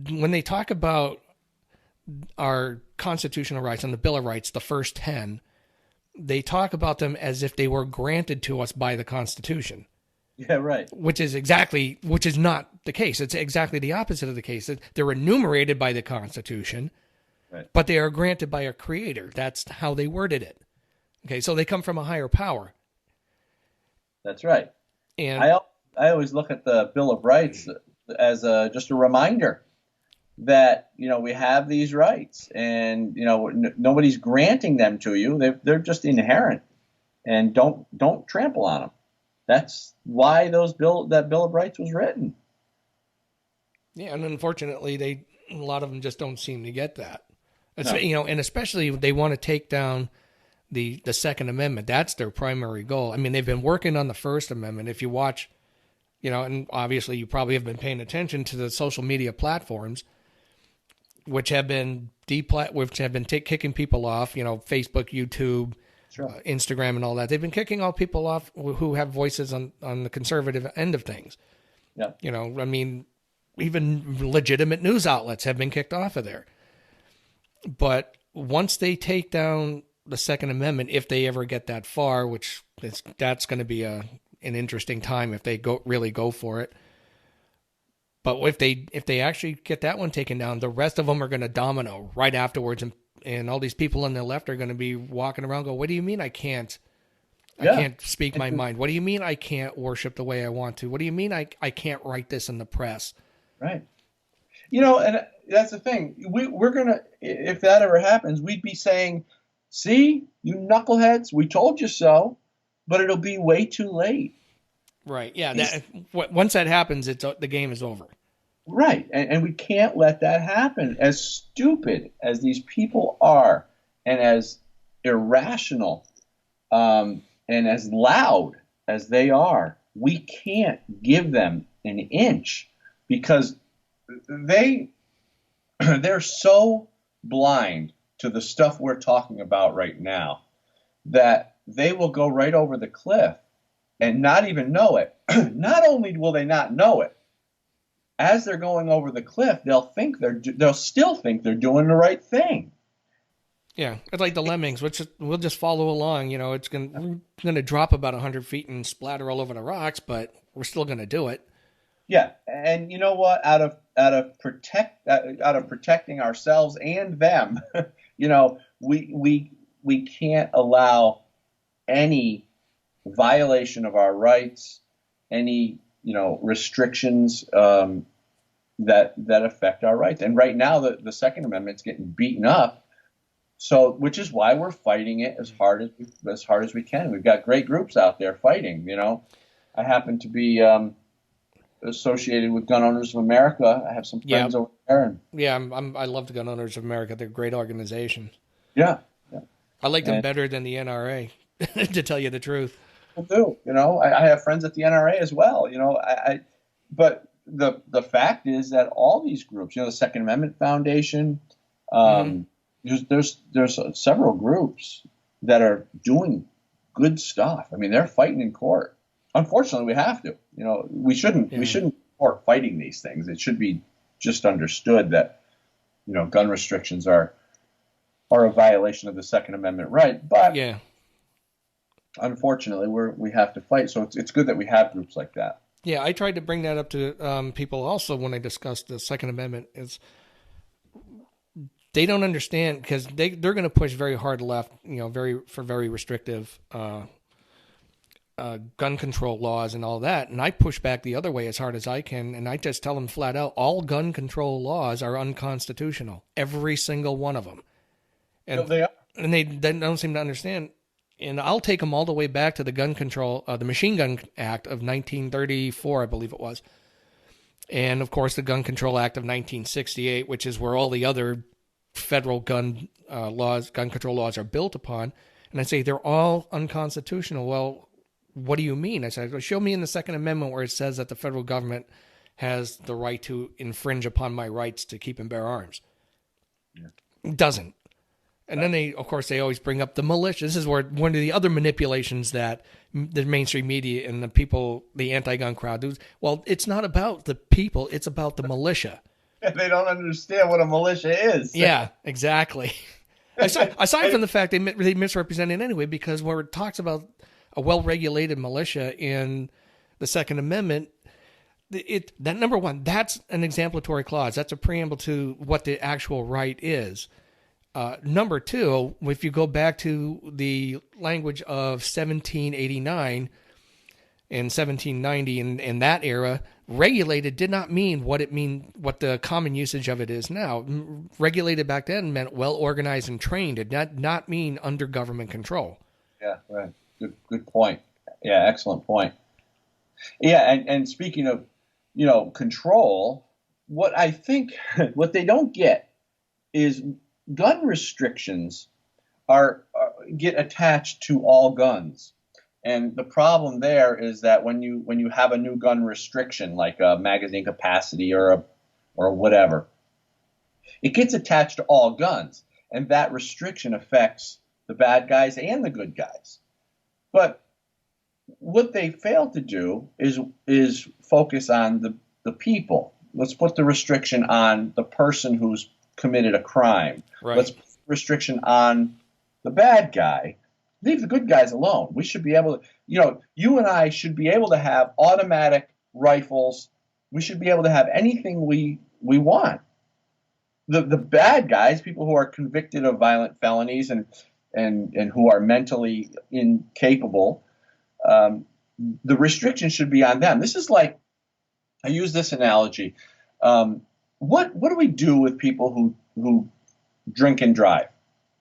when they talk about our constitutional rights and the Bill of Rights, the first 10, they talk about them as if they were granted to us by the Constitution. Yeah, right. Which is not the case. It's exactly the opposite of the case. They're enumerated by the Constitution, right, but they are granted by a creator. That's how they worded it. Okay, so they come from a higher power. That's right. And I always look at the Bill of Rights as just a reminder that, we have these rights, and nobody's granting them to you. They're just inherent, and don't trample on them. That's why that Bill of Rights was written. Yeah, and unfortunately, a lot of them just don't seem to get that. No. And especially they want to take down the Second Amendment. That's their primary goal. I mean, they've been working on the First Amendment. If you watch, and obviously you probably have been paying attention to the social media platforms, which have been kicking people off. Facebook, YouTube, Sure. Instagram, and all that. They've been kicking all people off who have voices on the conservative end of things. Yeah. I mean, even legitimate news outlets have been kicked off of there. But once they take down the Second Amendment, if they ever get that far, that's going to be an interesting time if they really go for it. But if they actually get that one taken down, the rest of them are going to domino right afterwards, and all these people on the left are going to be walking around going, what do you mean I can't speak my mind? What do you mean I can't worship the way I want to? What do you mean I can't write this in the press? Right. And that's the thing. We're going to, if that ever happens, we'd be saying, see, you knuckleheads, we told you so, but it'll be way too late. Right. Yeah. Once that happens, the game is over. Right. And we can't let that happen. As stupid as these people are, and as irrational and as loud as they are, we can't give them an inch, because they're so blind to the stuff we're talking about right now that they will go right over the cliff and not even know it. Not only will they not know it, as they're going over the cliff, they'll still think they're doing the right thing. Yeah, it's like the lemmings, which we'll just follow along. It's going to drop about 100 feet and splatter all over the rocks, but we're still going to do it. Yeah, and you know what? Out of protecting ourselves and them, we can't allow any violation of our rights, any restrictions that affect our rights. And right now, the Second Amendment's getting beaten up. So, which is why we're fighting it as hard as we can. We've got great groups out there fighting. I happen to be associated with Gun Owners of America. I have some friends over there. I love the Gun Owners of America. They're a great organization. Yeah. I like them better than the NRA, to tell you the truth. People do. I have friends at the NRA as well. But the fact is that all these groups, the Second Amendment Foundation, there's several groups that are doing good stuff. I mean, they're fighting in court. Unfortunately, we have to. We shouldn't support fighting these things. It should be just understood that gun restrictions are a violation of the Second Amendment right. But unfortunately, we have to fight. So it's good that we have groups like that. Yeah, I tried to bring that up to people also when I discussed the Second Amendment. They don't understand, because they're going to push very hard left, very restrictive gun control laws and all that. And I push back the other way as hard as I can, and I just tell them flat out, all gun control laws are unconstitutional, every single one of them. And they are. And they don't seem to understand. And I'll take them all the way back to the gun control, the Machine Gun Act of 1934, I believe it was. And of course, the Gun Control Act of 1968, which is where all the other federal gun control laws are built upon. And I say they're all unconstitutional. Well, what do you mean? I said, well, show me in the Second Amendment where it says that the federal government has the right to infringe upon my rights to keep and bear arms. Yeah. It doesn't. And then of course, they always bring up the militia. This is where one of the other manipulations that the mainstream media and the people, the anti-gun crowd do. Well, it's not about the people; it's about the militia. They don't understand what a militia is. Yeah, exactly. Aside from the fact they misrepresent it anyway, because where it talks about a well-regulated militia in the Second Amendment, that number one, that's an exemplatory clause. That's a preamble to what the actual right is. Number two, if you go back to the language of 1789 and 1790 in that era, regulated did not mean what the common usage of it is now. Regulated back then meant well organized and trained. It did not mean under government control. Yeah, right. Good point. Yeah, excellent point. Yeah, and speaking of, control, what I think what they don't get is gun restrictions get attached to all guns. And the problem there is that when you have a new gun restriction, like a magazine capacity or whatever, it gets attached to all guns, and that restriction affects the bad guys and the good guys. But what they fail to do is focus on the people. Let's put the restriction on the person who's committed a crime. Right. Let's put the restriction on the bad guy. Leave the good guys alone. We should be able to, you and I should be able to have automatic rifles. We should be able to have anything we want. The bad guys, people who are convicted of violent felonies and who are mentally incapable, the restriction should be on them. This is like, I use this analogy. What do we do with people who drink and drive?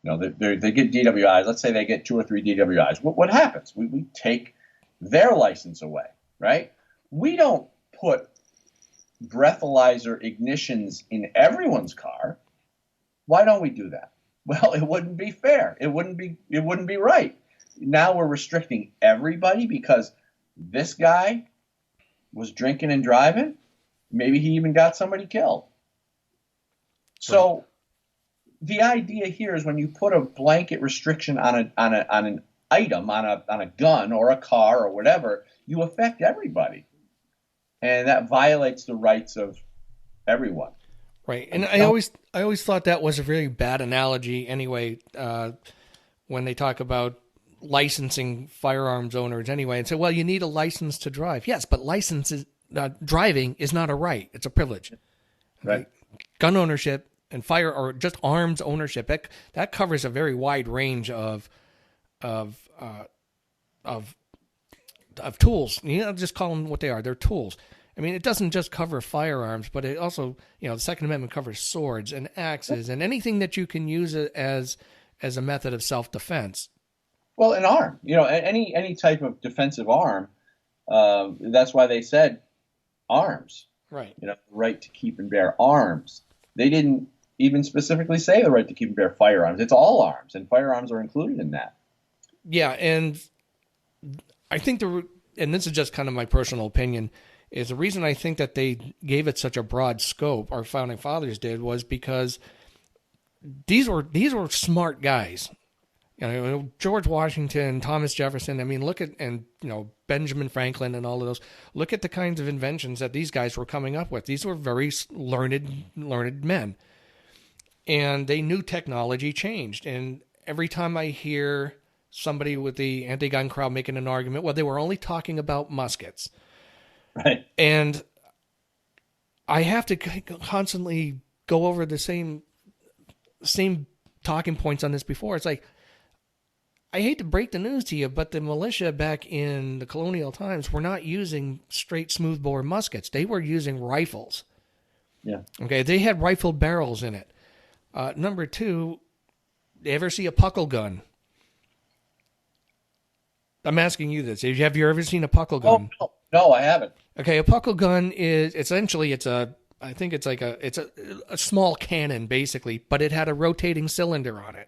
They get DWIs. Let's say they get 2 or 3 DWIs. What happens? We take their license away, right? We don't put breathalyzer ignitions in everyone's car. Why don't we do that? Well, it wouldn't be fair. It wouldn't be right. Now we're restricting everybody because this guy was drinking and driving. Maybe he even got somebody killed. So the idea here is when you put a blanket restriction on an item, on a gun or a car or whatever, you affect everybody, and that violates the rights of everyone. Right, and I always thought that was a very bad analogy. Anyway, when they talk about licensing firearms owners, anyway, and say, well, you need a license to drive. Yes, but driving is not a right; it's a privilege. Right. Gun ownership and fire or just arms ownership that covers a very wide range of tools. Just call them what they are. They're tools. I mean, it doesn't just cover firearms, but it also, the Second Amendment covers swords and axes and anything that you can use as a method of self-defense. Well, an arm, any type of defensive arm. That's why they said arms. Right. The right to keep and bear arms. They didn't even specifically say the right to keep and bear firearms. It's all arms, and firearms are included in that. Yeah, and I think and this is just kind of my personal opinion, is the reason I think that they gave it such a broad scope, our founding fathers did, was because these were smart guys. George Washington, Thomas Jefferson. I mean, look at Benjamin Franklin and all of those. Look at the kinds of inventions that these guys were coming up with. These were very learned men, and they knew technology changed. And every time I hear somebody with the anti-gun crowd making an argument, well, they were only talking about muskets, right? And I have to constantly go over the same talking points on this before. It's like, I hate to break the news to you, but the militia back in the colonial times were not using straight smoothbore muskets. They were using rifles. Yeah. Okay. They had rifled barrels in it. Number two, you ever see a puckle gun? I'm asking you this. Have you ever seen a puckle gun? Oh, no, I haven't. Okay, a puckle gun is essentially it's a small cannon basically, but it had a rotating cylinder on it.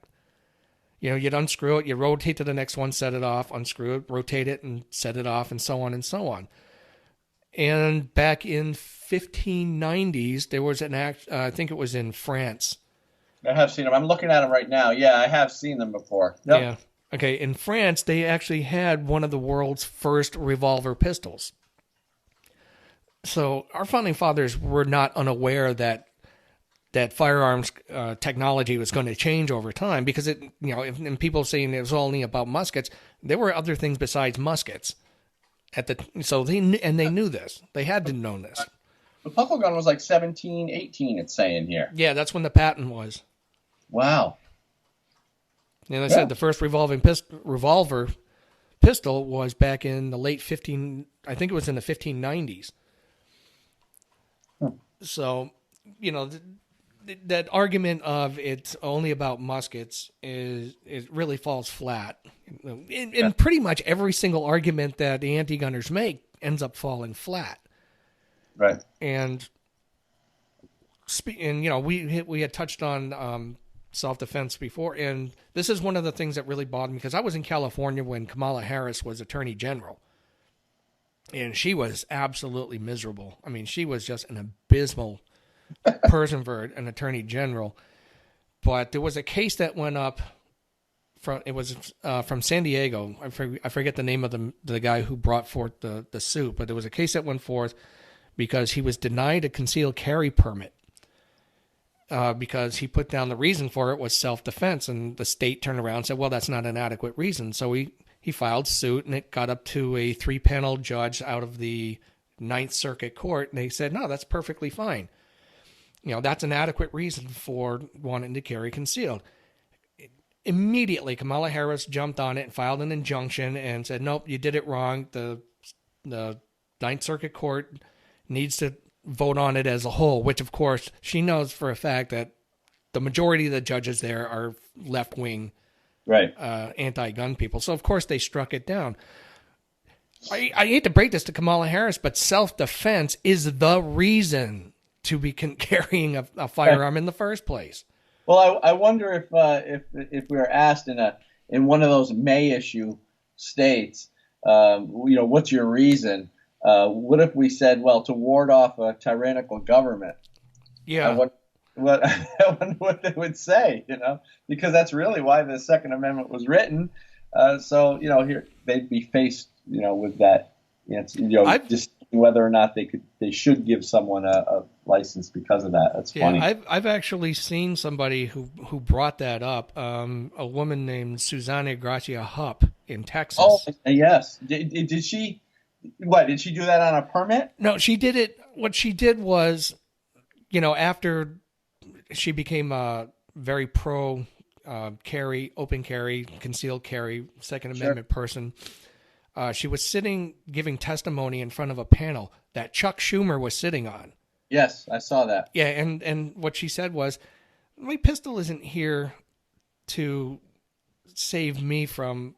You'd unscrew it, you rotate to the next one, set it off, unscrew it, rotate it, and set it off, and so on and so on. And back in 1590s, there was an act, I think it was in France, I have seen them. I'm looking at them right now. Yeah, I have seen them before. Yep. Yeah. Okay, in France, they actually had one of the world's first revolver pistols. So our founding fathers were not unaware that firearms technology was going to change over time, because and people saying it was only about muskets, there were other things besides muskets so they knew this. They had to know this. The puckle gun was like 1718, it's saying here. Yeah, that's when the patent was. Wow. And I said the first revolver pistol was back in the late 15, I think it was in the 1590s. So, that argument of it's only about muskets it really falls flat. And pretty much every single argument that the anti-gunners make ends up falling flat. Right. And we had touched on self-defense before, and this is one of the things that really bothered me, because I was in California when Kamala Harris was Attorney General, and she was absolutely miserable. I mean, she was just an abysmal person for an Attorney General. But there was a case that went up from San Diego. I forget the name of the guy who brought forth the suit, but there was a case that went forth because he was denied a concealed carry permit. Because he put down the reason for it was self-defense, and the state turned around and said, well, that's not an adequate reason. So he filed suit, and it got up to a 3-panel judge out of the Ninth Circuit Court, and they said, no, that's perfectly fine. That's an adequate reason for wanting to carry concealed. Immediately, Kamala Harris jumped on it and filed an injunction and said, nope, you did it wrong. The Ninth Circuit Court needs to vote on it as a whole, which, of course, she knows for a fact that the majority of the judges there are left-wing, right, anti-gun people. So, of course, they struck it down. I hate to break this to Kamala Harris, but self-defense is the reason to be carrying a firearm in the first place. Well, I wonder if we were asked in one of those May issue states, what's your reason? What if we said, well, to ward off a tyrannical government? Yeah. What they would say, because that's really why the Second Amendment was written. So here they'd be faced, with that, just whether or not they should give someone a license because of that. That's funny. I've actually seen somebody who brought that up. A woman named Susanna Gracia Hupp in Texas. Oh yes, did she? What, did she do that on a permit? No, she did it. What she did was, after she became a very pro carry, open carry, concealed carry, Second Amendment person, she was sitting giving testimony in front of a panel that Chuck Schumer was sitting on. Yes, I saw that. Yeah, and what she said was, my pistol isn't here to save me from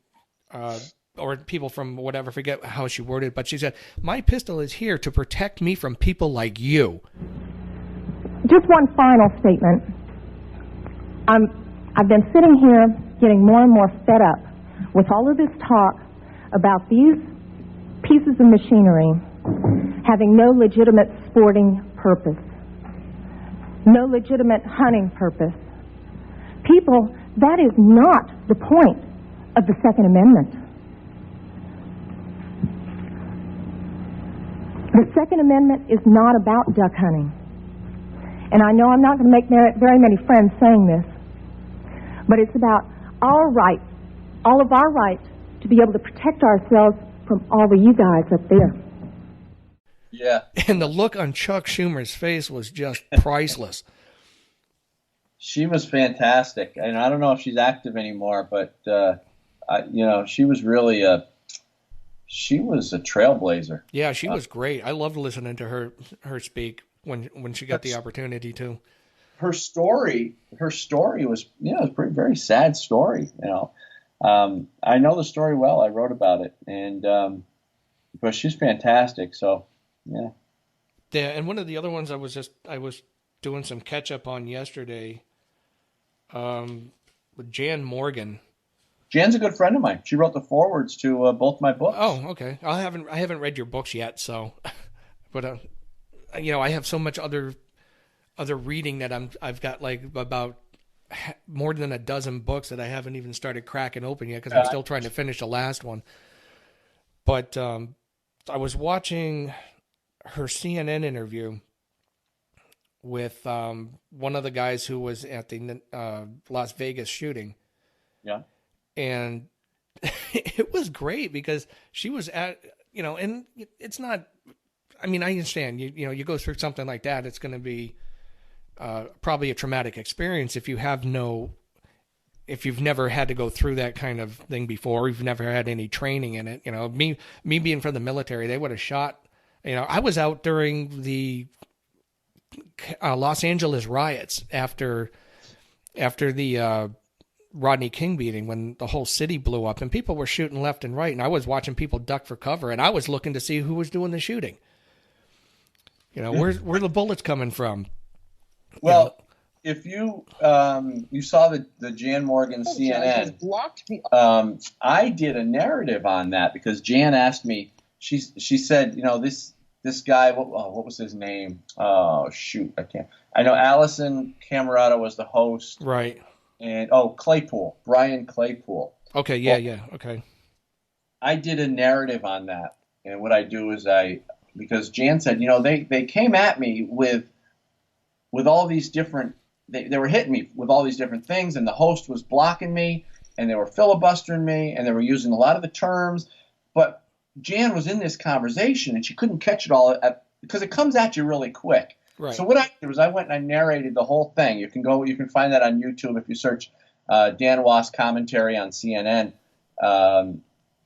or people from whatever, forget how she worded it, but she said, my pistol is here to protect me from people like you. Just one final statement. I've been sitting here getting more and more fed up with all of this talk about these pieces of machinery having no legitimate sporting purpose, no legitimate hunting purpose. People, that is not the point of the Second Amendment. The Second Amendment is not about duck hunting. And I know I'm not going to make very many friends saying this, but it's about our rights, all of our rights, to be able to protect ourselves from all of you guys up there. Yeah. And the look on Chuck Schumer's face was just priceless. She was fantastic. And I don't know if she's active anymore, but, she was really she was a trailblazer. Yeah, she was great. I loved listening to her speak when she got the opportunity to. Her story was, it was a very sad story, I know the story well. I wrote about it, and but she's fantastic. So, yeah. Yeah, and one of the other ones I was doing some catch up on yesterday, with Jan Morgan. Jan's a good friend of mine. She wrote the forwards to both my books. Oh, okay. I haven't read your books yet, so, but I have so much other reading that I've got like about more than a dozen books that I haven't even started cracking open yet because I'm still trying to finish the last one. But I was watching her CNN interview with one of the guys who was at the Las Vegas shooting. Yeah. And it was great because she was at, and it's not, I mean, I understand, you go through something like that, it's going to be probably a traumatic experience if you've never had to go through that kind of thing before, you've never had any training in it. Me being from the military, they would have shot, I was out during the Los Angeles riots after the Rodney King beating, when the whole city blew up and people were shooting left and right, and I was watching people duck for cover, and I was looking to see who was doing the shooting. Where the bullets coming from? Well, if you saw the Jan Morgan CNN, I did a narrative on that because Jan asked me. She said, this guy. What was his name? Oh shoot, I can't. I know Allison Camerata was the host, right? And Claypool, Brian Claypool. Okay, yeah, okay. I did a narrative on that, and what I do is because Jan said, they came at me with all these different. They were hitting me with all these different things, and the host was blocking me, and they were filibustering me, and they were using a lot of the terms. But Jan was in this conversation, and she couldn't catch it all because it comes at you really quick. Right. So what I did was I went and I narrated the whole thing. You can find that on YouTube if you search Dan Wass commentary on CNN,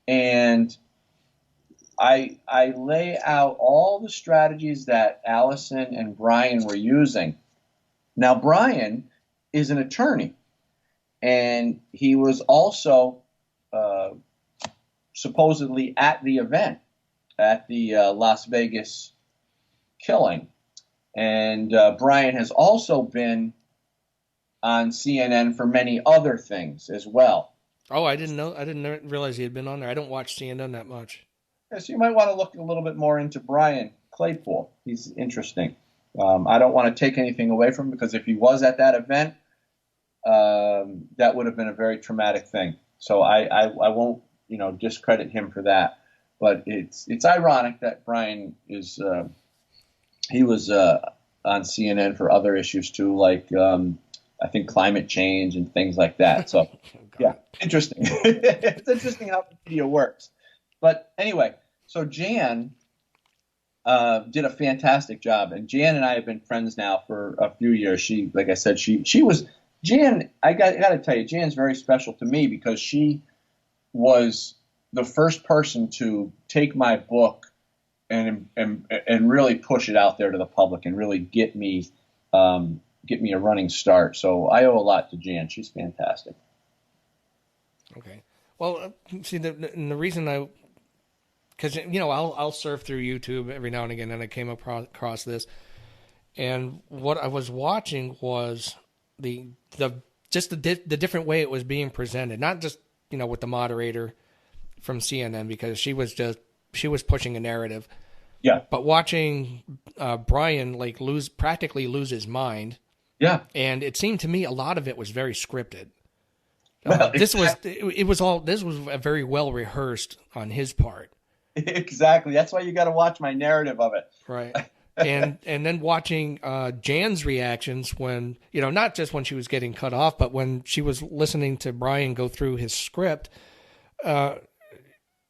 and I lay out all the strategies that Allison and Brian were using. Now, Brian is an attorney, and he was also supposedly at the event, at the Las Vegas killing. And Brian has also been on CNN for many other things as well. Oh, I didn't know. I didn't realize he had been on there. I don't watch CNN that much. Yeah, so you might want to look a little bit more into Brian Claypool. He's interesting. I don't want to take anything away from him because if he was at that event, that would have been a very traumatic thing. So I won't discredit him for that. But it's ironic that Brian is he was on CNN for other issues too, like I think climate change and things like that. So yeah, interesting. It's interesting how the media works. But anyway, so Jan did a fantastic job, and Jan and I have been friends now for a few years. She, like I said, she was Jan. I got to tell you, Jan's very special to me because she was the first person to take my book and really push it out there to the public and really get me a running start. So I owe a lot to Jan. She's fantastic. Okay. Well, see, the reason because I'll surf through YouTube every now and again, and I came across this, and what I was watching was the different way it was being presented, not just with the moderator from CNN because she was pushing a narrative, yeah, but watching Brian practically lose his mind, yeah, and it seemed to me a lot of it was very scripted. Well, this was very well rehearsed on his part. Exactly. That's why you got to watch my narrative of it. Right. And then watching Jan's reactions when, not just when she was getting cut off, but when she was listening to Brian go through his script,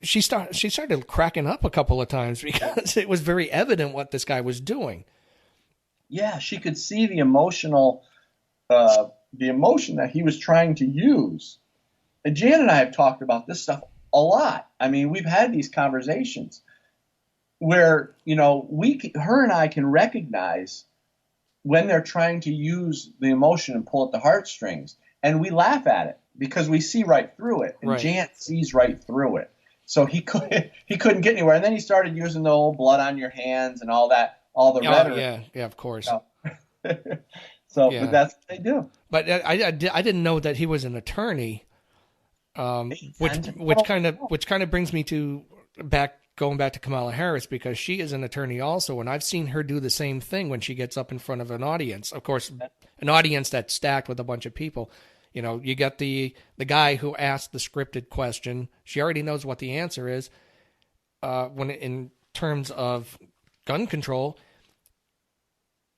she started cracking up a couple of times because it was very evident what this guy was doing. Yeah, she could see the emotion that he was trying to use. And Jan and I have talked about this stuff a lot. I mean, we've had these conversations where, her and I can recognize when they're trying to use the emotion and pull at the heartstrings, and we laugh at it because we see right through it, and right. Jan sees right through it. So he couldn't get anywhere, and then he started using the old blood on your hands and all that, all the rhetoric. Yeah, of course. So, yeah. But that's what they do. But I didn't know that he was an attorney, which kind of brings me back going back to Kamala Harris, because she is an attorney also, and I've seen her do the same thing when she gets up in front of an audience. Of course, an audience that's stacked with a bunch of people. You know, you got the guy who asked the scripted question. She already knows what the answer is. When in terms of gun control,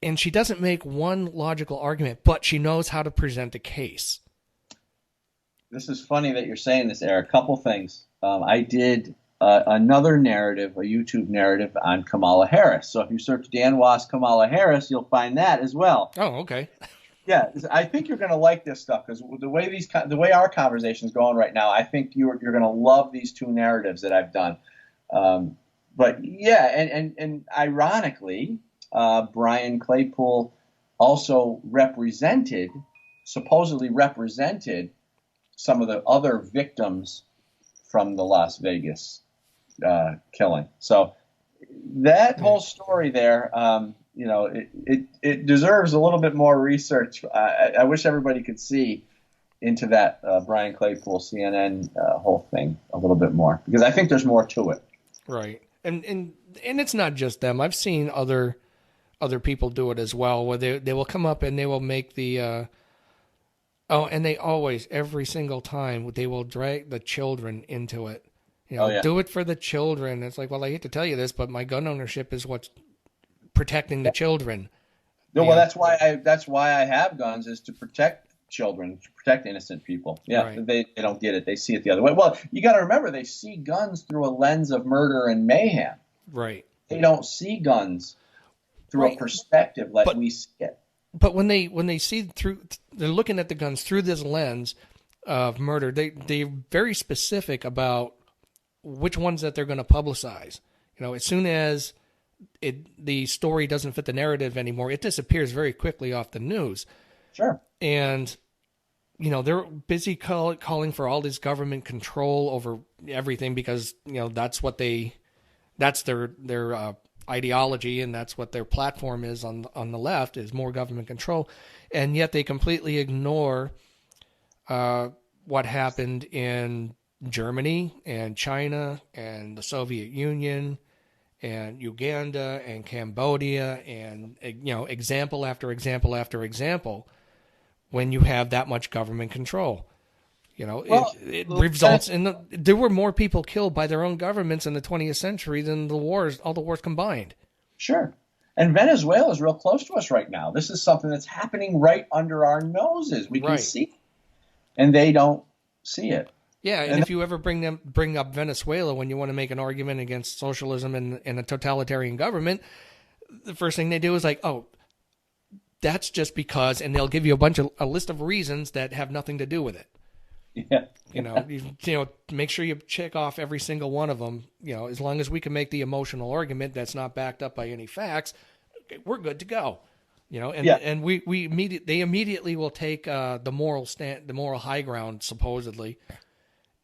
and she doesn't make one logical argument, but she knows how to present a case. This is funny that you're saying this, Eric. A couple things. I did another narrative, a YouTube narrative on Kamala Harris. So if you search Dan Was Kamala Harris, you'll find that as well. Oh, okay. Yeah, I think you're going to like this stuff because the way our conversation's going right now, I think you're going to love these two narratives that I've done. But yeah, and ironically, Brian Claypool also supposedly represented some of the other victims from the Las Vegas killing. So that whole story there, it deserves a little bit more research. I wish everybody could see into that Brian Claypool CNN whole thing a little bit more, because I think there's more to it. Right, and it's not just them. I've seen other people do it as well, where they will come up and they will make the and they always, every single time, they will drag the children into it. You know, do it for the children. It's like, well, I hate to tell you this, but my gun ownership is what's protecting the children. No, well, that's why I have guns, is to protect children, to protect innocent people. Yeah, right. They don't get it. They see it the other way. Well, you got to remember, they see guns through a lens of murder and mayhem. Right. They don't see guns through a perspective like we see it. But when they see through, they're looking at the guns through this lens of murder. They're very specific about which ones that they're going to publicize. You know, as soon as the story doesn't fit the narrative anymore, it disappears very quickly off the news. Sure. And they're busy calling for all this government control over everything, because that's their ideology, and that's what their platform is on the left, is more government control. And yet they completely ignore what happened in Germany and China and the Soviet Union and Uganda and Cambodia, and example after example after example. When you have that much government control, it results in there were more people killed by their own governments in the 20th century than all the wars combined. Sure. And Venezuela is real close to us right now. This is something that's happening right under our noses. We can see it, and they don't see it. Yeah, and if you ever bring up Venezuela when you want to make an argument against socialism and a totalitarian government, the first thing they do is like, oh, that's just because, and they'll give you a list of reasons that have nothing to do with it. Yeah. Make sure you check off every single one of them. As long as we can make the emotional argument that's not backed up by any facts, we're good to go. And they immediately will take the moral high ground, supposedly,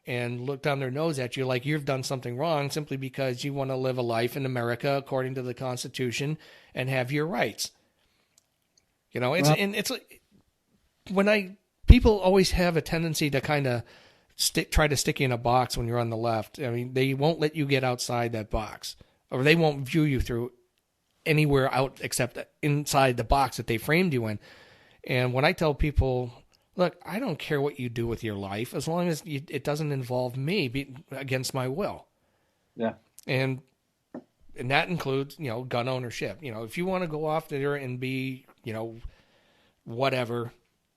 and look down their nose at you like you've done something wrong simply because you want to live a life in America according to the Constitution and have your rights. People always have a tendency to kind of try to stick you in a box when you're on the left. I mean, they won't let you get outside that box, or they won't view you through anywhere out except inside the box that they framed you in. And when I tell people, look, I don't care what you do with your life as long as it doesn't involve me against my will. Yeah. And that includes, gun ownership. If you want to go off there and be, whatever,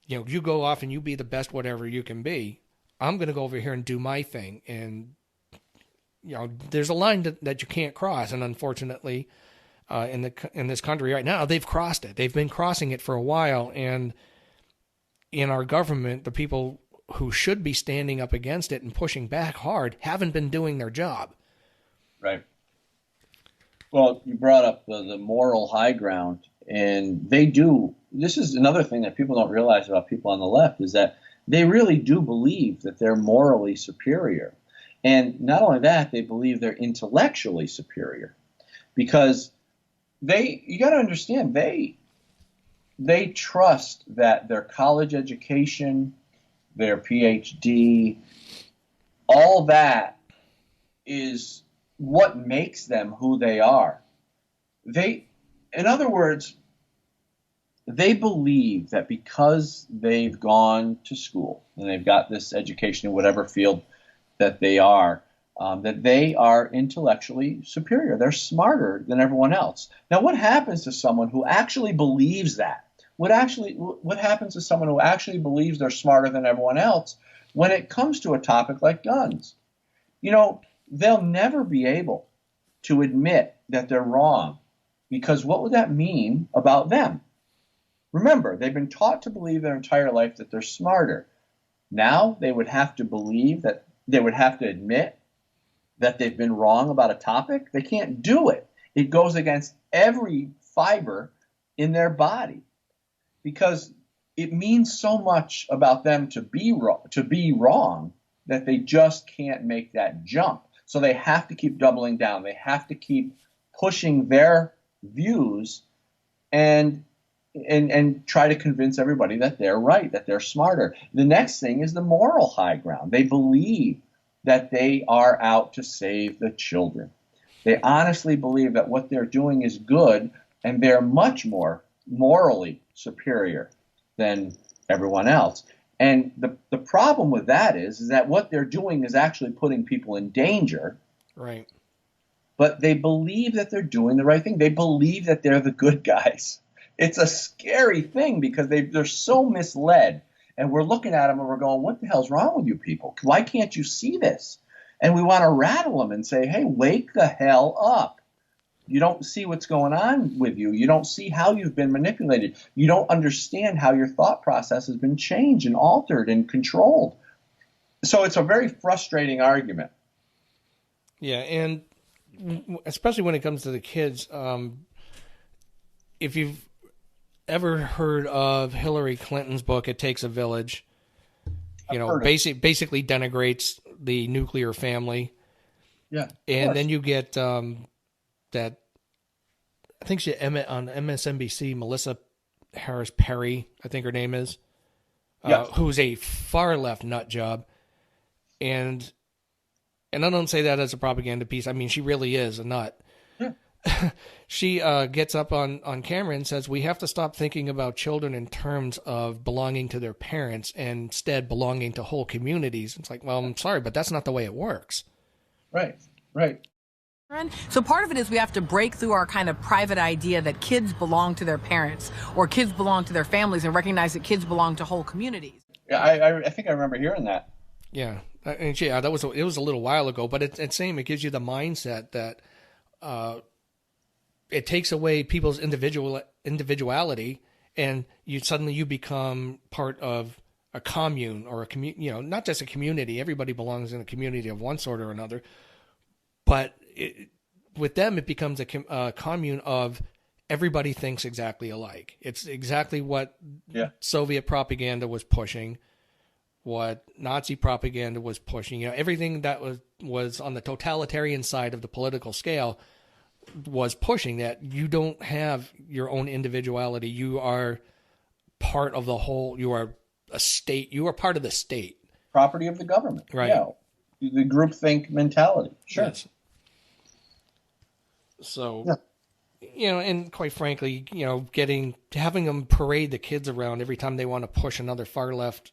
you go off and you be the best whatever you can be. I'm going to go over here and do my thing. And, there's a line that you can't cross. And unfortunately, in this country right now, they've crossed it. They've been crossing it for a while. And in our government, the people who should be standing up against it and pushing back hard haven't been doing their job. Right. Well, you brought up the moral high ground, and they do. This is another thing that people don't realize about people on the left, is that they really do believe that they're morally superior. And not only that, they believe they're intellectually superior, because you got to understand, they trust that their college education, their PhD, all that is what makes them who they are. In other words, they believe that because they've gone to school and they've got this education in whatever field that they are intellectually superior. They're smarter than everyone else. Now, what happens to someone who actually believes that? What happens to someone who actually believes they're smarter than everyone else when it comes to a topic like guns? They'll never be able to admit that they're wrong, because what would that mean about them? Remember, they've been taught to believe their entire life that they're smarter. Now they would have to admit that they've been wrong about a topic. They can't do it. It goes against every fiber in their body, because it means so much about them to be wrong that they just can't make that jump. So they have to keep doubling down. They have to keep pushing their views and try to convince everybody that they're right, that they're smarter. The next thing is the moral high ground. They believe that they are out to save the children. They honestly believe that what they're doing is good, and they're much more morally superior than everyone else. And the problem with that is that what they're doing is actually putting people in danger. Right. But they believe that they're doing the right thing. They believe that they're the good guys. It's a scary thing, because they're so misled. And we're looking at them and we're going, what the hell's wrong with you people? Why can't you see this? And we want to rattle them and say, hey, wake the hell up. You don't see what's going on with you. You don't see how you've been manipulated. You don't understand how your thought process has been changed and altered and controlled. So it's a very frustrating argument. Yeah, and especially when it comes to the kids, if you've ever heard of Hillary Clinton's book, It Takes a Village, basically denigrates the nuclear family. Yeah. And then you get that, I think she on MSNBC, Melissa Harris Perry, I think her name is, who's a far left nut job. And I don't say that as a propaganda piece. I mean, she really is a nut. Yeah. She gets up on camera and says, we have to stop thinking about children in terms of belonging to their parents and instead belonging to whole communities. It's like, well, I'm sorry, but that's not the way it works. Right. So part of it is we have to break through our kind of private idea that kids belong to their parents or kids belong to their families, and recognize that kids belong to whole communities. Yeah, I think I remember hearing that. Yeah. And it was a little while ago, but it's same. It gives you the mindset that it takes away people's individuality, and you become part of a commune or a community. Not just a community. Everybody belongs in a community of one sort or another, but with them it becomes a commune of everybody thinks exactly alike. It's exactly what Soviet propaganda was pushing, what Nazi propaganda was pushing. Everything that was on the totalitarian side of the political scale was pushing that you don't have your own individuality. You are part of the whole. You are a state. You are part of the state. Property of the government. Right. Yeah. The groupthink mentality. Sure. Yes. So, and quite frankly, having them parade the kids around every time they want to push another far left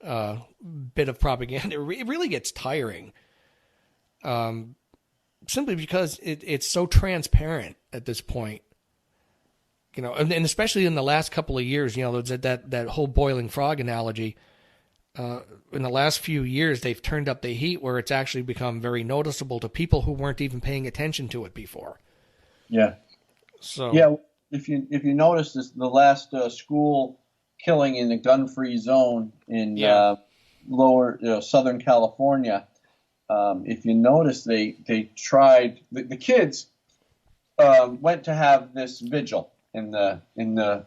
bit of propaganda, it really gets tiring. Simply because it's so transparent at this point, and especially in the last couple of years, that whole boiling frog analogy. In the last few years, they've turned up the heat where it's actually become very noticeable to people who weren't even paying attention to it before. Yeah. So if you notice this, the last school killing in the gun-free zone in lower Southern California. If you notice, they tried the kids went to have this vigil in the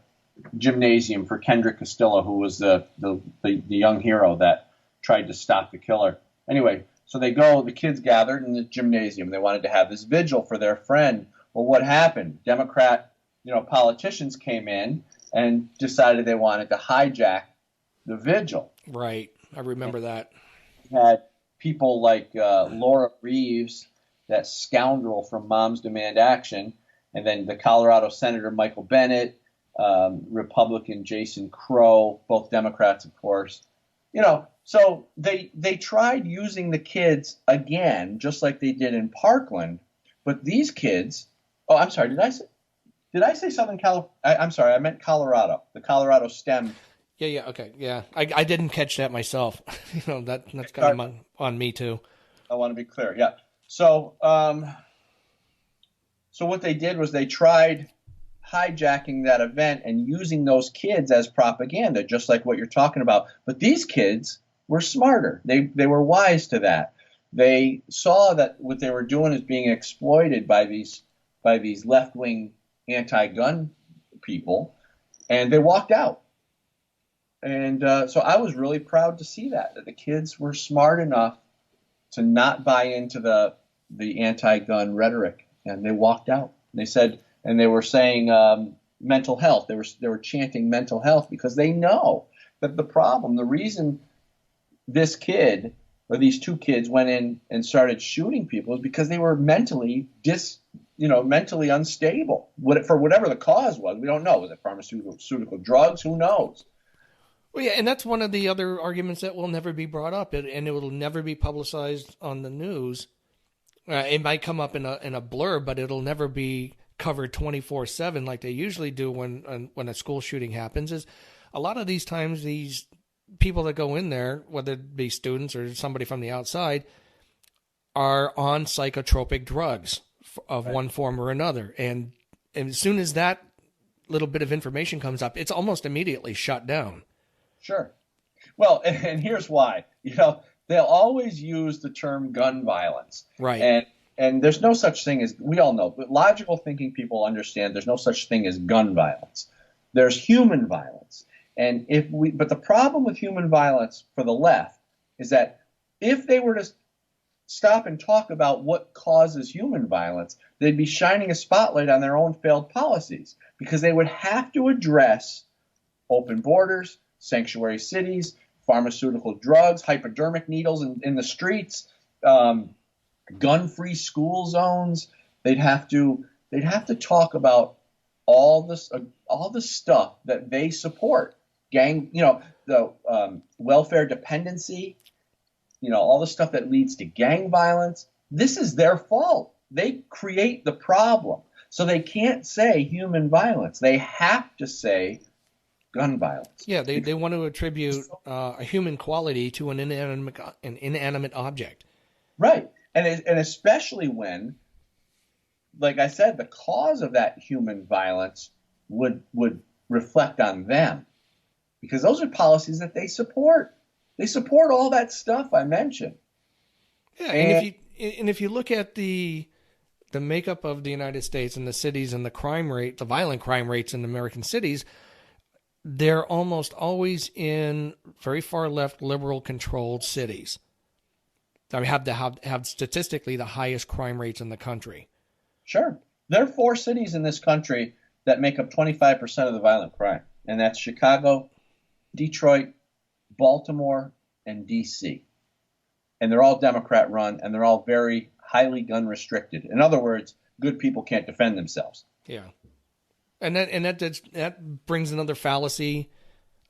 gymnasium for Kendrick Castillo, who was the young hero that tried to stop the killer. Anyway, so the kids gathered in the gymnasium. They wanted to have this vigil for their friend. Well, what happened? Democrat, politicians came in and decided they wanted to hijack the vigil. Right. I remember that. Had people like Laura Reeves that scoundrel from Moms Demand Action, and then the Colorado Senator Michael Bennet, Republican Jason Crow, both Democrats, of course. So they tried using the kids again, just like they did in Parkland. But these kids, oh, I'm sorry, did I say Southern California? I'm sorry, I meant Colorado, the Colorado STEM. Yeah, okay, yeah. I didn't catch that myself. That's kind of on me too. I want to be clear, yeah. So what they did was they tried hijacking that event and using those kids as propaganda, just like what you're talking about. But these kids were smarter. They were wise to that. They saw that what they were doing is being exploited by these left-wing anti-gun people, and they walked out. And so I was really proud to see that the kids were smart enough to not buy into the anti-gun rhetoric, and they walked out. They said, and they were saying mental health. They were chanting mental health because they know that the reason this kid or these two kids went in and started shooting people is because they were mentally unstable. For whatever the cause was, we don't know. Was it pharmaceutical drugs? Who knows? Well, yeah, and that's one of the other arguments that will never be brought up, and it will never be publicized on the news. It might come up in a blur, but it'll never be covered 24/7 like they usually do when a school shooting happens. Is a lot of these times these people that go in there, whether it be students or somebody from the outside, are on psychotropic drugs of one form or another, and as soon as that little bit of information comes up, it's almost immediately shut down. Sure. Well, and here's why. They'll always use the term gun violence. Right. And there's no such thing as, we all know, but logical thinking people understand there's no such thing as gun violence. There's human violence. But the problem with human violence for the left is that if they were to stop and talk about what causes human violence, they'd be shining a spotlight on their own failed policies, because they would have to address open borders, sanctuary cities, pharmaceutical drugs, hypodermic needles in the streets, gun-free school zones. They'd have to talk about all the stuff that they support. The welfare dependency, all the stuff that leads to gang violence. This is their fault. They create the problem. So they can't say human violence. They have to say gun violence. Yeah, they want to attribute a human quality to an inanimate object. Right. And especially when, like I said, the cause of that human violence would reflect on them, because those are policies that they support. They support all that stuff I mentioned. Yeah, and if you look at the makeup of the United States and the cities and the crime rate, the violent crime rates in American cities, they're almost always in very far left liberal controlled cities. I mean, have statistically the highest crime rates in the country. Sure. There are 4 cities in this country that make up 25% of the violent crime, and that's Chicago, Detroit, Baltimore, and D.C. And they're all Democrat run, and they're all very highly gun restricted. In other words, good people can't defend themselves. Yeah. And that brings another fallacy,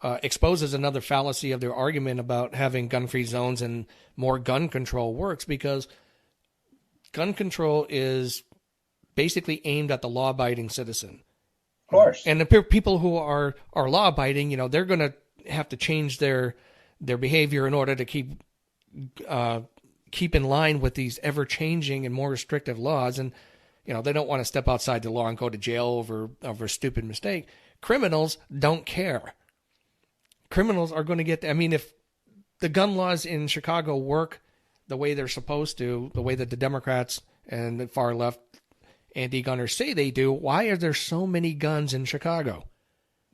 exposes another fallacy of their argument about having gun-free zones and more gun control works, because gun control is basically aimed at the law-abiding citizen. Of course. And the people who are law-abiding, they're going to have to change their behavior in order to keep in line with these ever-changing and more restrictive laws. And they don't want to step outside the law and go to jail over a stupid mistake. Criminals don't care. Criminals are going to get... if the gun laws in Chicago work the way they're supposed to, the way that the Democrats and the far left anti-gunners say they do, why are there so many guns in Chicago?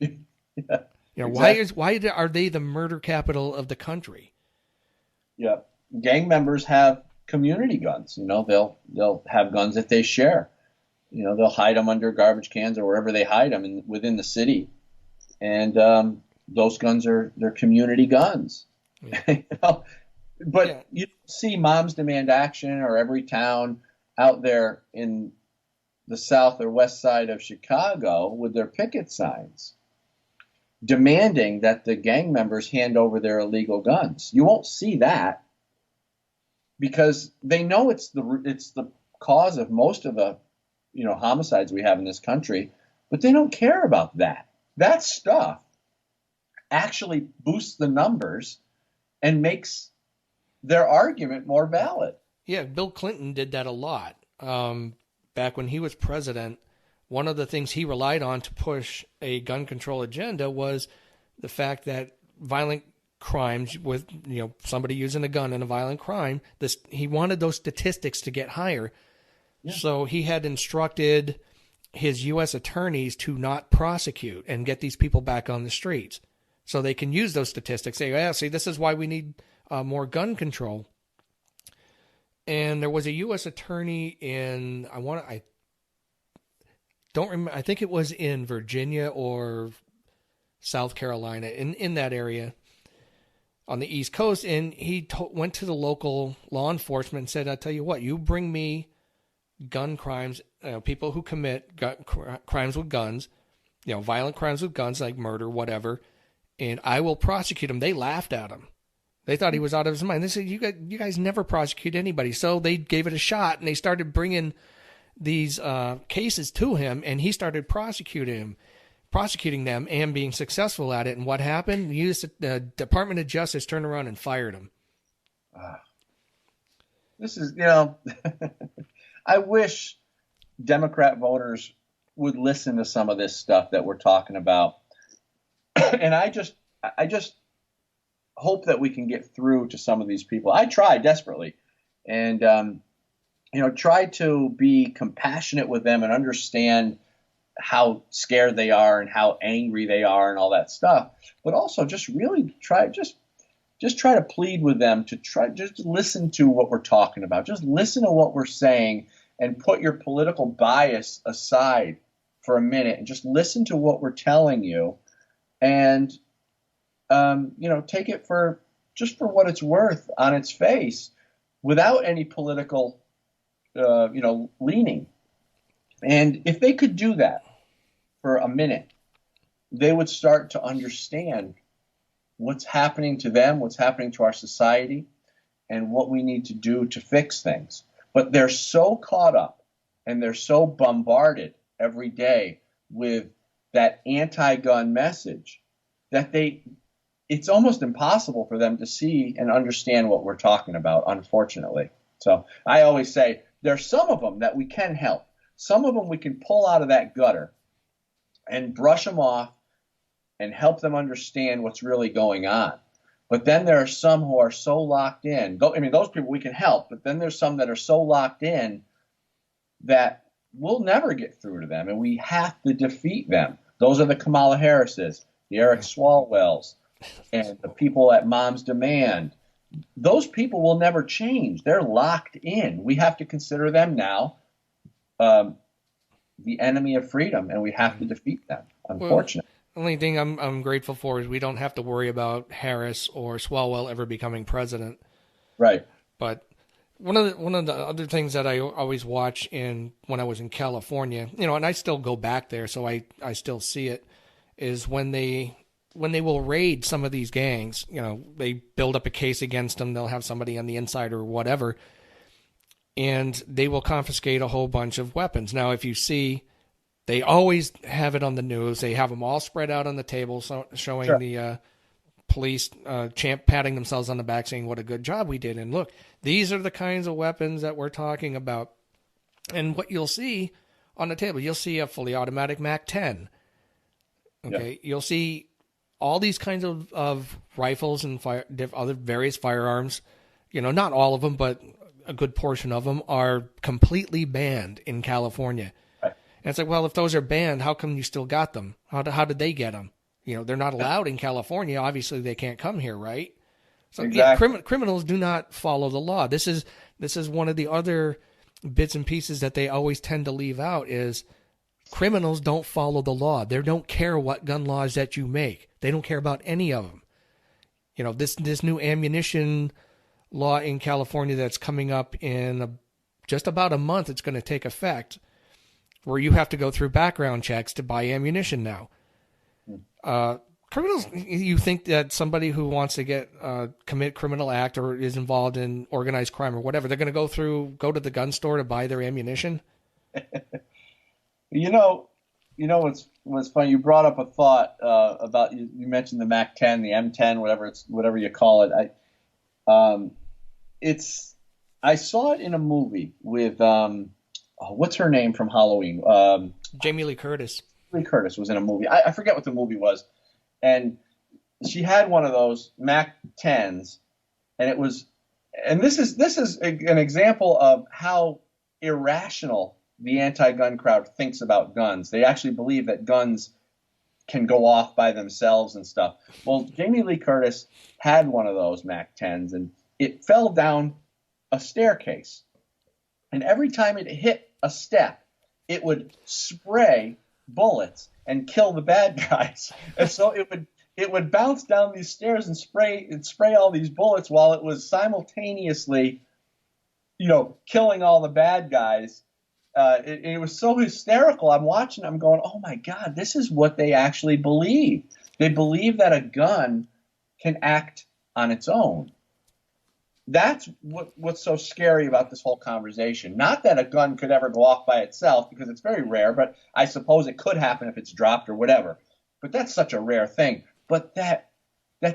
Yeah, exactly. Why are they the murder capital of the country? Yeah, gang members have community guns. They'll have guns that they share. They'll hide them under garbage cans or wherever they hide them within the city, and those guns are their community guns. Yeah. But you see Moms Demand Action or Every Town out there in the south or west side of Chicago with their picket signs demanding that the gang members hand over their illegal guns. You won't see that because they know it's the cause of most of the homicides we have in this country, but they don't care about that. That stuff actually boosts the numbers and makes their argument more valid. Yeah, Bill Clinton did that a lot. Back when he was president, one of the things he relied on to push a gun control agenda was the fact that violent crimes with somebody using a gun in a violent crime, he wanted those statistics to get higher. Yeah. So he had instructed his U.S. attorneys to not prosecute and get these people back on the streets so they can use those statistics. Say, yeah, see, this is why we need more gun control. And there was a U.S. attorney in, I don't remember, I think it was in Virginia or South Carolina, in that area on the East Coast, and he went to the local law enforcement and said, I tell you what, you bring me gun crimes, people who commit crimes with guns, violent crimes with guns like murder, whatever, and I will prosecute them. They laughed at him. They thought he was out of his mind. They said, you guys never prosecute anybody. So they gave it a shot, and they started bringing these cases to him, and he started prosecuting them and being successful at it. And what happened? The Department of Justice turned around and fired him. This is, I wish Democrat voters would listen to some of this stuff that we're talking about. And I just hope that we can get through to some of these people. I try desperately and, try to be compassionate with them and understand how scared they are and how angry they are and all that stuff. But also just really try to plead with them to just listen to what we're talking about. Just listen to what we're saying and put your political bias aside for a minute and just listen to what we're telling you and, take it for what it's worth on its face without any political, leaning. And if they could do that for a minute, they would start to understand what's happening to them, what's happening to our society, and what we need to do to fix things. But they're so caught up and they're so bombarded every day with that anti-gun message that it's almost impossible for them to see and understand what we're talking about, unfortunately. So I always say there's some of them that we can help. Some of them we can pull out of that gutter and brush them off and help them understand what's really going on. But then there are some who are so locked in. Those people we can help, but then there's some that are so locked in that we'll never get through to them, and we have to defeat them. Those are the Kamala Harrises, the Eric Swalwells, and the people at Mom's Demand. Those people will never change. They're locked in. We have to consider them now the enemy of freedom, and we have to defeat them, unfortunately. The only thing I'm grateful for is we don't have to worry about Harris or Swalwell ever becoming president. Right. But one of the other things that I always watch when I was in California, and I still go back there, so I still see it, is when they will raid some of these gangs, they build up a case against them, they'll have somebody on the inside or whatever, and they will confiscate a whole bunch of weapons. Now, if you see, they always have it on the news. They have them all spread out on the table, showing sure. The police patting themselves on the back, saying what a good job we did. And look, these are the kinds of weapons that we're talking about. And what you'll see on the table, you'll see a fully automatic MAC-10. Okay, yeah. You'll see all these kinds of rifles and other various firearms. Not all of them, but a good portion of them are completely banned in California. Right. And it's like, well, if those are banned, how come you still got them? How did they get them? They're not allowed in California. Obviously, they can't come here, right? So exactly. Criminals do not follow the law. This is one of the other bits and pieces that they always tend to leave out is criminals don't follow the law. They don't care what gun laws that you make. They don't care about any of them. This new ammunition law in California that's coming up in just about a month it's going to take effect, where you have to go through background checks to buy ammunition now. Criminals, you think that somebody who wants to commit criminal act or is involved in organized crime or whatever, they're going to go to the gun store to buy their ammunition? You know what's funny? You brought up a thought about you mentioned the MAC-10, the M10, whatever you call it. I saw it in a movie with what's her name from Halloween? Jamie Lee Curtis. Lee Curtis was in a movie. I forget what the movie was, and she had one of those MAC-10s, and this is an example of how irrational the anti-gun crowd thinks about guns. They actually believe that guns can go off by themselves and stuff. Well, Jamie Lee Curtis had one of those MAC-10s, and it fell down a staircase. And every time it hit a step, it would spray bullets and kill the bad guys. And so it would bounce down these stairs and spray all these bullets while it was simultaneously, killing all the bad guys. It was so hysterical. I'm watching, I'm going, oh my God, this is what they actually believe. They believe that a gun can act on its own. That's what's so scary about this whole conversation. Not that a gun could ever go off by itself, because it's very rare, but I suppose it could happen if it's dropped or whatever. But that's such a rare thing. But that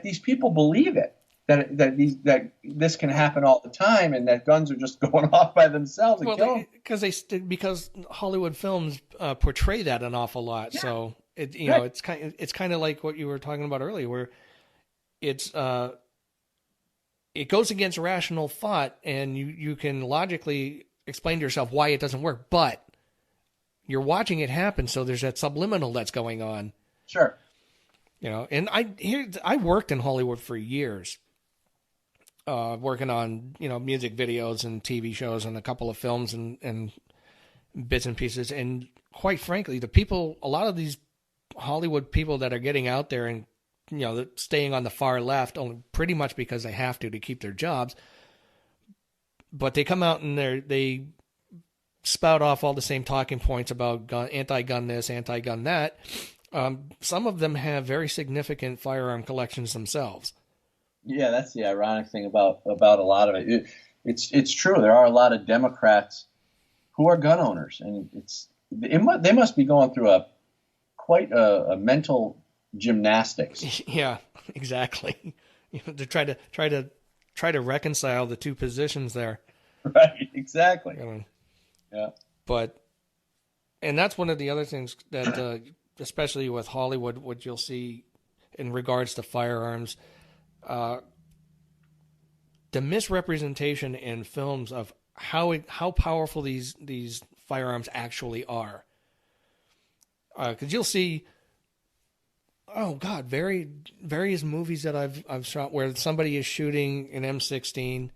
these people believe it. That this can happen all the time, and that guns are just going off by themselves and killing. Because Hollywood films portray that an awful lot. Yeah. So it's kind of like what you were talking about earlier, where it goes against rational thought, and you can logically explain to yourself why it doesn't work, but you're watching it happen, so there's that subliminal that's going on. Sure. And I worked in Hollywood for years. Working on, music videos and TV shows and a couple of films and bits and pieces. And quite frankly, a lot of these Hollywood people that are getting out there and, staying on the far left, only pretty much because they have to keep their jobs. But they come out and they spout off all the same talking points about anti-gun this, anti-gun that. Some of them have very significant firearm collections themselves. Yeah, that's the ironic thing about a lot of it. It's true. There are a lot of Democrats who are gun owners, and they must be going through quite a mental gymnastics. Yeah, exactly. To try to reconcile the two positions there. Right. Exactly. Yeah. And that's one of the other things that, especially with Hollywood, what you'll see in regards to firearms. The misrepresentation in films of how powerful these firearms actually are. Because you'll see, various movies that I've shot where somebody is shooting an M16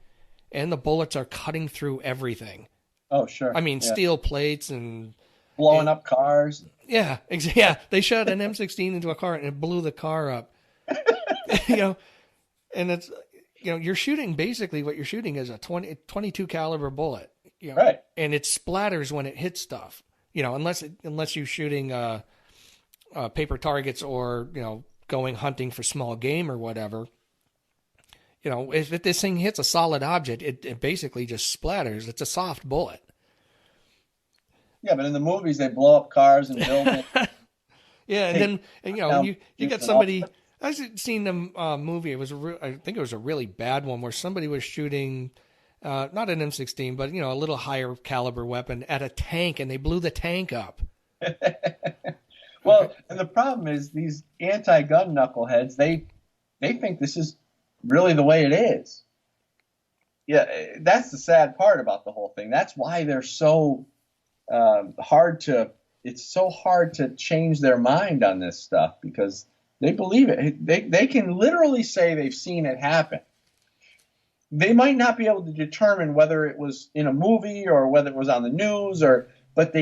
and the bullets are cutting through everything. Oh, sure. I mean, steel plates and blowing up cars. Yeah, they shot an M16 into a car and it blew the car up. And it's, you're shooting, basically what you're shooting is a 22 caliber bullet, right. And it splatters when it hits stuff, unless you're shooting paper targets or, going hunting for small game or whatever. If this thing hits a solid object, it basically just splatters. It's a soft bullet. Yeah, but in the movies, they blow up cars and buildings. Yeah, and then, you got somebody... I've seen a movie. I think it was a really bad one where somebody was shooting, not an M16, but a little higher caliber weapon at a tank, and they blew the tank up. Well, and the problem is these anti-gun knuckleheads. They think this is really the way it is. Yeah, that's the sad part about the whole thing. That's why they're so hard to. It's so hard to change their mind on this stuff, because they believe it. They can literally say they've seen it happen. They might not be able to determine whether it was in a movie or whether it was on the news, but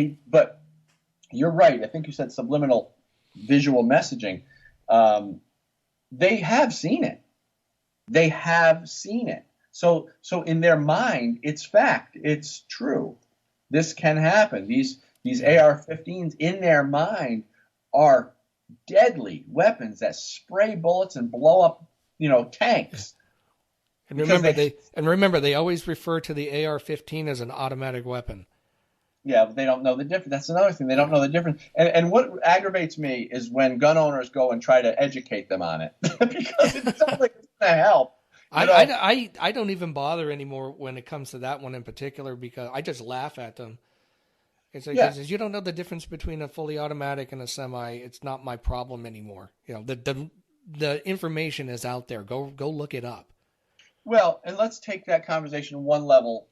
you're right. I think you said subliminal visual messaging. They have seen it. They have seen it. So in their mind, it's fact. It's true. This can happen. These AR-15s in their mind are deadly weapons that spray bullets and blow up, tanks. And remember, they always refer to the AR-15 as an automatic weapon. Yeah, but they don't know the difference. That's another thing. They don't know the difference. And what aggravates me is when gun owners go and try to educate them on it, because it sounds like it's going to help. I don't even bother anymore when it comes to that one in particular, because I just laugh at them. It's like, you don't know the difference between a fully automatic and a semi. It's not my problem anymore. The information is out there. Go look it up. Well, and let's take that conversation one level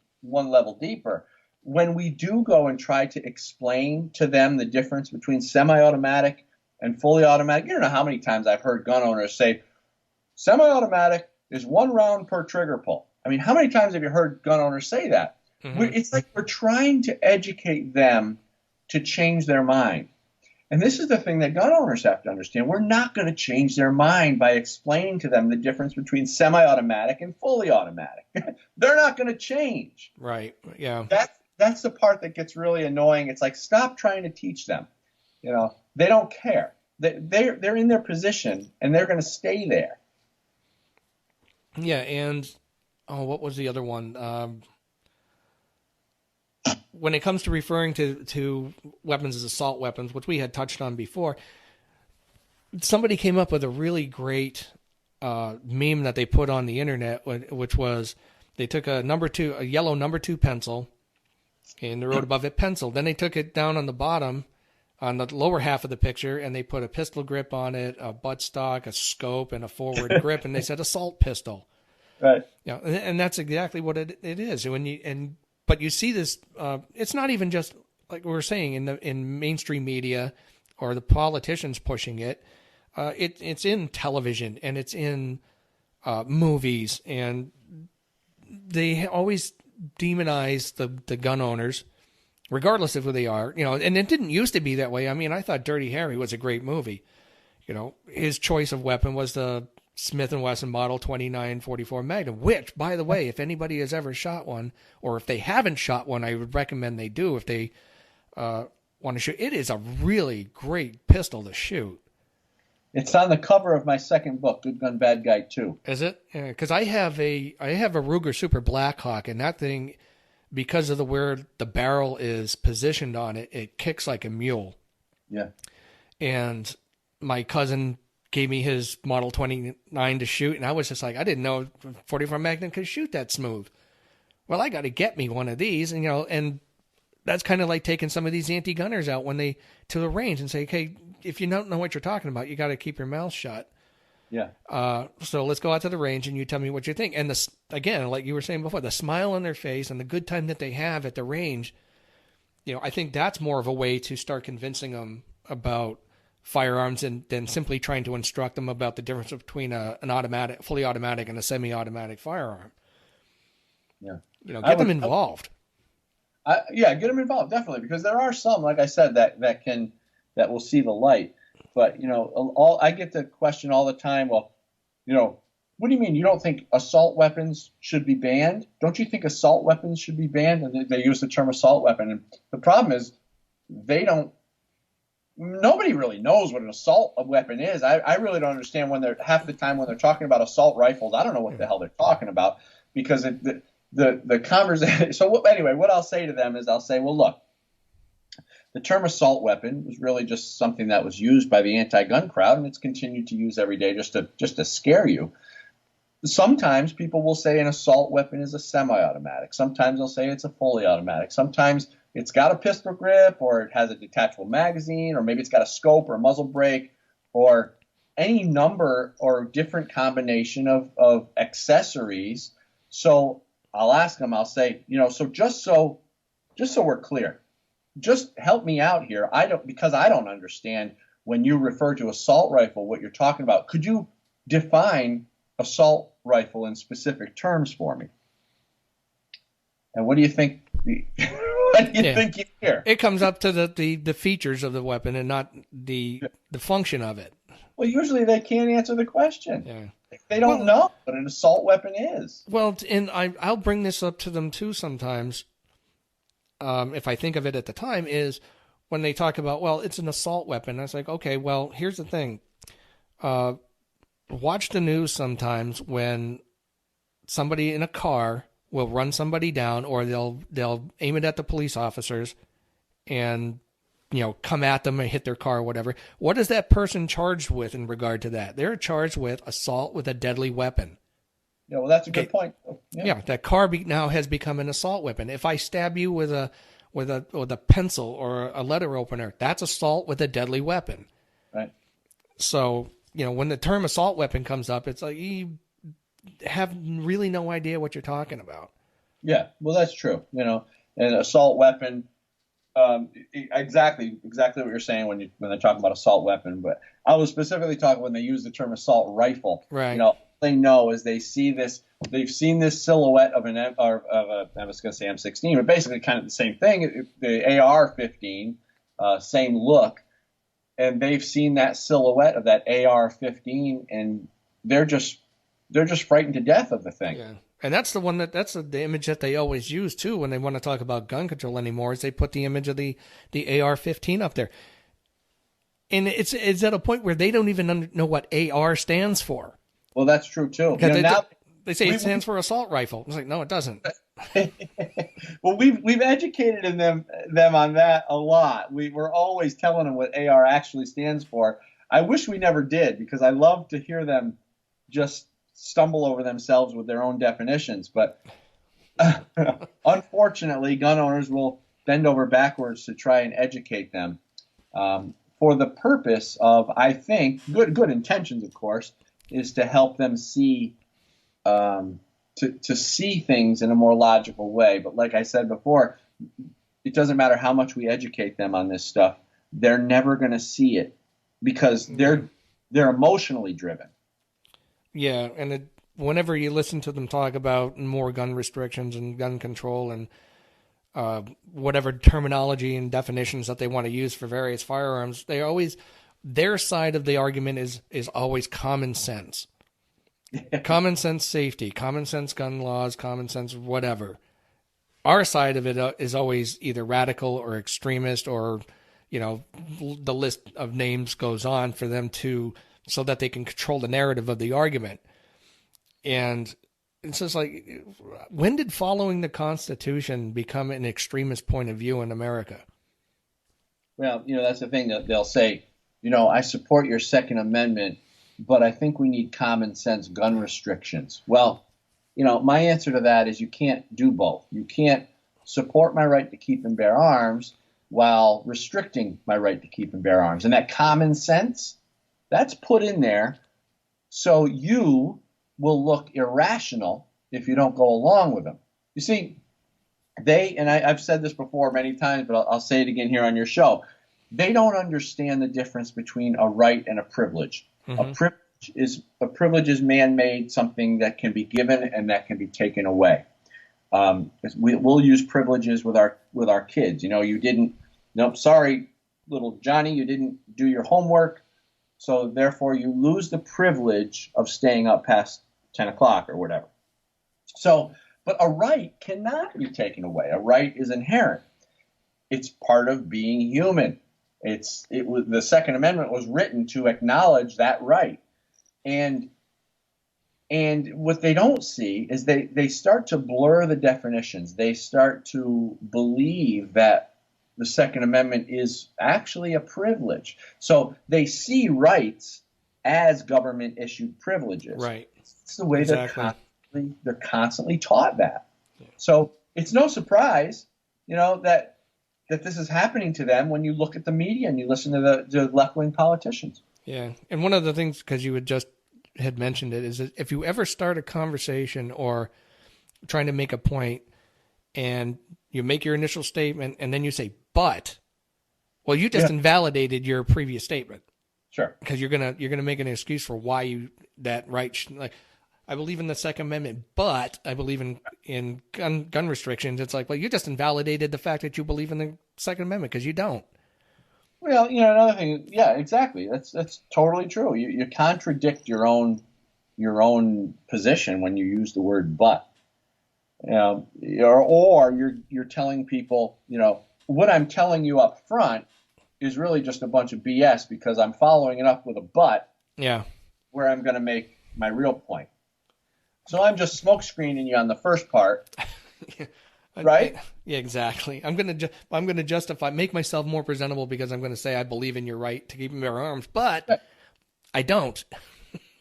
deeper. When we do go and try to explain to them the difference between semi-automatic and fully automatic, you don't know how many times I've heard gun owners say, semi-automatic is 1 round per trigger pull. I mean, how many times have you heard gun owners say that? Mm-hmm. It's like we're trying to educate them to change their mind. And this is the thing that gun owners have to understand. We're not going to change their mind by explaining to them the difference between semi-automatic and fully automatic. They're not going to change. Right. Yeah. That's the part that gets really annoying. It's like, stop trying to teach them. They don't care. They're in their position, and they're going to stay there. Yeah, and what was the other one? When it comes to referring to weapons as assault weapons, which we had touched on before, somebody came up with a really great meme that they put on the internet, which was they took a yellow number 2 pencil, and they wrote above it pencil. Then they took it down on the bottom, on the lower half of the picture, and they put a pistol grip on it, a buttstock, a scope, and a forward grip, and they said assault pistol. Right. Yeah, and that's exactly what it is. But you see this. It's not even just like we were saying in mainstream media or the politicians pushing it. It's in television and it's in movies, and they always demonize the gun owners, regardless of who they are. And it didn't used to be that way. I mean, I thought Dirty Harry was a great movie. His choice of weapon was the Smith & Wesson Model 2944 Magnum, which, by the way, if anybody has ever shot one, or if they haven't shot one, I would recommend they do if they want to shoot. It is a really great pistol to shoot. It's on the cover of my second book, Good Gun, Bad Guy 2. Is it? Yeah, because I have a Ruger Super Blackhawk, and that thing, because of where the barrel is positioned on it, it kicks like a mule. Yeah. And my cousin gave me his Model 29 to shoot, and I was just like, I didn't know 44 Magnum could shoot that smooth. Well, I got to get me one of these, and that's kind of like taking some of these anti-gunners out to the range and say, okay, if you don't know what you're talking about, you got to keep your mouth shut. Yeah. So let's go out to the range and you tell me what you think. And again, like you were saying before, the smile on their face and the good time that they have at the range, I think that's more of a way to start convincing them about firearms than simply trying to instruct them about the difference between an automatic, fully automatic, and a semi-automatic firearm. Yeah. Get them involved. Get them involved, definitely, because there are some, like I said, that will see the light. But I get the question all the time. Well, what do you mean you don't think assault weapons should be banned? Don't you think assault weapons should be banned? And they use the term assault weapon, and the problem is nobody really knows what an assault weapon is. I really don't understand half the time when they're talking about assault rifles. I don't know what the hell they're talking about, because the conversation. So anyway, what I'll say to them is I'll say, well, look, the term assault weapon was really just something that was used by the anti-gun crowd, and it's continued to use every day just to scare you. Sometimes people will say an assault weapon is a semi-automatic. Sometimes they'll say it's a fully automatic. Sometimes it's got a pistol grip, or it has a detachable magazine, or maybe it's got a scope or a muzzle brake, or any number or different combination of accessories. So I'll ask them, I'll say, so just so we're clear, just help me out here. Because I don't understand when you refer to assault rifle, what you're talking about. Could you define assault rifle in specific terms for me? And what do you think? What do you think you hear? It comes up to the features of the weapon and not the function of it. Well, usually they can't answer the question. Yeah. They don't know what an assault weapon is. Well, and I'll bring this up to them too sometimes. If I think of it at the time, is when they talk about, well, it's an assault weapon. I was like, okay, well, here's the thing. Watch the news sometimes when somebody in a car will run somebody down, or they'll aim it at the police officers and, come at them and hit their car or whatever. What is that person charged with in regard to that? They're charged with assault with a deadly weapon. Yeah, well, that's a good point. Yeah, that car now has become an assault weapon. If I stab you with a pencil or a letter opener, that's assault with a deadly weapon. Right. So, when the term assault weapon comes up, it's like you have really no idea what you're talking about. Yeah, well, that's true. An assault weapon, exactly what you're saying when they talk about assault weapon. But I was specifically talking when they use the term assault rifle. Right. They know is they've seen this silhouette of I was going to say M16, but basically kind of the same thing. The AR-15, same look, and they've seen that silhouette of that AR-15, and they're just frightened to death of the thing. Yeah. And that's the image that they always use too when they want to talk about gun control anymore, is they put the image of the AR-15 up there. And it's at a point where they don't even know what AR stands for. Well, that's true too. They say it stands for assault rifle. It's like, no, it doesn't. Well, we've educated them on that a lot. We're always telling them what AR actually stands for. I wish we never did, because I love to hear them just stumble over themselves with their own definitions. But unfortunately, gun owners will bend over backwards to try and educate them for the purpose of, I think, good intentions, of course, is to help them see to see things in a more logical way. But like I said before, it doesn't matter how much we educate them on this stuff; they're never going to see it because they're emotionally driven. Yeah, and whenever you listen to them talk about more gun restrictions and gun control and whatever terminology and definitions that they want to use for various firearms, their side of the argument is always common sense. Common sense safety, common sense gun laws, common sense whatever. Our side of it is always either radical or extremist, or, the list of names goes on for them so that they can control the narrative of the argument. And it's just like, when did following the Constitution become an extremist point of view in America? Well, that's the thing that they'll say, I support your Second Amendment, but I think we need common sense gun restrictions. Well, my answer to that is you can't do both. You can't support my right to keep and bear arms while restricting my right to keep and bear arms. And that common sense, that's put in there so you will look irrational if you don't go along with them. You see, I've said this before many times, but I'll say it again here on your show. They don't understand the difference between a right and a privilege. Mm-hmm. A privilege is man-made, something that can be given and that can be taken away. We'll use privileges with our kids. Sorry, little Johnny, you didn't do your homework, so therefore you lose the privilege of staying up past 10 o'clock or whatever. So, but a right cannot be taken away. A right is inherent. It's part of being human. The Second Amendment was written to acknowledge that right. And what they don't see is they start to blur the definitions. They start to believe that the Second Amendment is actually a privilege. So they see rights as government-issued privileges. Right. It's the way exactly. they're constantly taught that. Yeah. So it's no surprise, that this is happening to them when you look at the media and you listen to the left-wing politicians. Yeah, and one of the things, because you had mentioned it, is that if you ever start a conversation or trying to make a point and you make your initial statement and then you say, but, well, you just invalidated your previous statement. Sure. Because you're gonna make an excuse for why that right, I believe in the Second Amendment, but I believe in gun restrictions. It's like, well, you just invalidated the fact that you believe in the Second Amendment because you don't. Well, another thing, yeah, exactly. That's totally true. You contradict your own your own position when you use the word but. Or you're telling people, what I'm telling you up front is really just a bunch of BS because I'm following it up with a but. Yeah. Where I'm going to make my real point. So I'm just smoke screening you on the first part. Right? Yeah, exactly. I'm gonna justify, make myself more presentable because I'm gonna say I believe in your right to keep them in your arms, but right. I don't.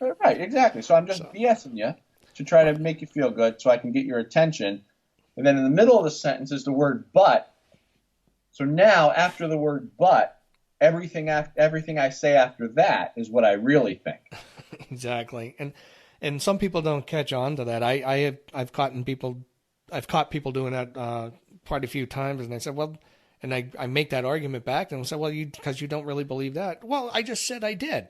Right, exactly. So I'm just BSing you to try to make you feel good, so I can get your attention. And then in the middle of the sentence is the word but. So now after the word but, everything I say after that is what I really think. Exactly, and some people don't catch on to that. I've caught people doing that quite a few times, and I said, well, and I make that argument back, and I said, well, because you don't really believe that. Well, I just said I did.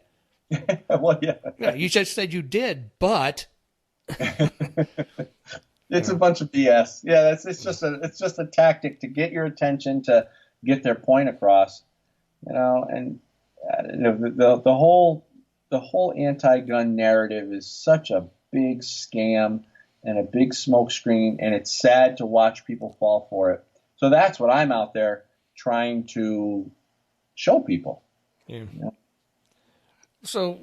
Well, yeah. Yeah, you just said you did, but it's a bunch of BS. Yeah, it's just a tactic to get your attention, to get their point across. And the whole anti-gun narrative is such a big scam and a big smokescreen, and it's sad to watch people fall for it. So that's what I'm out there trying to show people. Yeah. So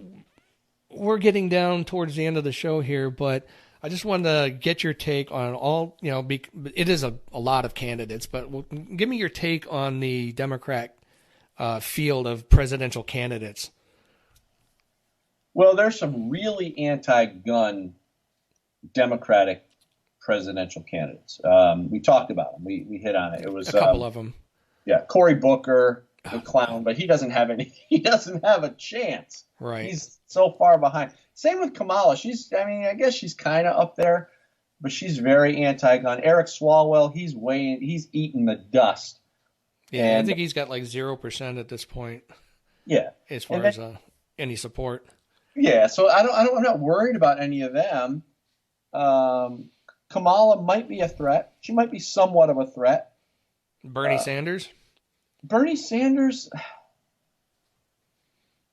we're getting down towards the end of the show here, but I just wanted to get your take on all, it is a lot of candidates, but give me your take on the Democrat field of presidential candidates. Well, there's some really anti-gun Democratic presidential candidates. We talked about them. We hit on it. It was a couple of them. Yeah, Cory Booker, the clown, but he doesn't have a chance. Right. He's so far behind. Same with Kamala. I guess she's kind of up there, but she's very anti-gun. Eric Swalwell, he's eating the dust. Yeah, and I think he's got like 0% at this point. Yeah. As far as any support. Yeah, so I'm not worried about any of them. Kamala might be a threat. She might be somewhat of a threat. Bernie Sanders? Bernie Sanders,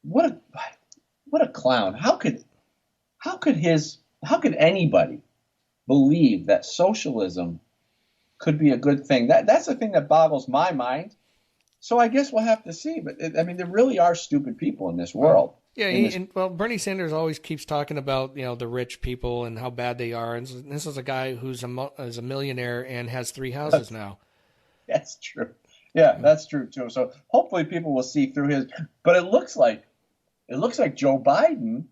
what a clown. How could anybody believe that socialism could be a good thing? That's the thing that boggles my mind. So I guess we'll have to see. But there really are stupid people in this world. Yeah, Bernie Sanders always keeps talking about the rich people and how bad they are. And this is a guy who's a millionaire and has 3 houses now. That's true. Yeah, that's true too. So hopefully people will see through his. But it looks like Joe Biden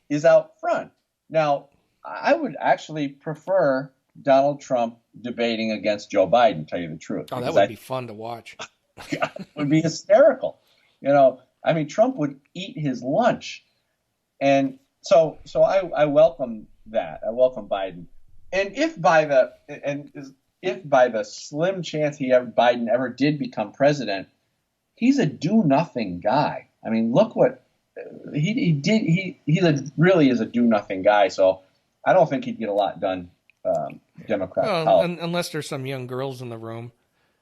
is out front. Now, I would actually prefer Donald Trump debating against Joe Biden, tell you the truth. Oh, that would be fun to watch. God, it would be hysterical. Trump would eat his lunch. And so I welcome that. I welcome Biden. And if by the slim chance Biden ever did become president, he's a do-nothing guy. I mean, look what he did. He really is a do-nothing guy. So I don't think he'd get a lot done. Democrat. Unless there's some young girls in the room.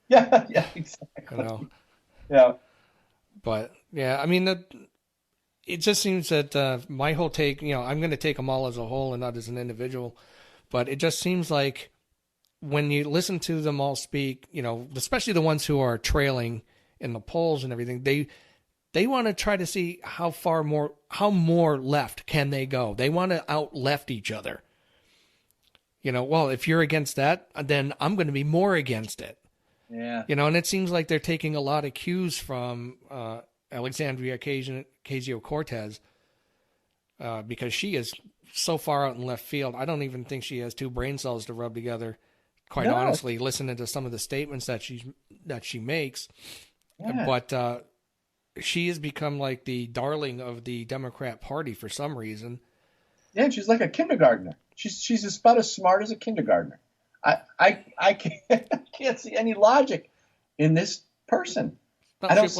Yeah, exactly. Yeah. But yeah, it just seems that my whole take, I'm going to take them all as a whole and not as an individual, but it just seems like when you listen to them all speak, especially the ones who are trailing in the polls and everything, they want to try to see how more left can they go. They want to out left each other. Well, if you're against that, then I'm going to be more against it. Yeah. And it seems like they're taking a lot of cues from Alexandria Ocasio-Cortez because she is so far out in left field. I don't even think she has 2 brain cells to rub together. Quite honestly, listening to some of the statements that she makes, but she has become like the darling of the Democrat Party for some reason. Yeah, and she's like a kindergartner. She's about as smart as a kindergartner. I can't see any logic in this person.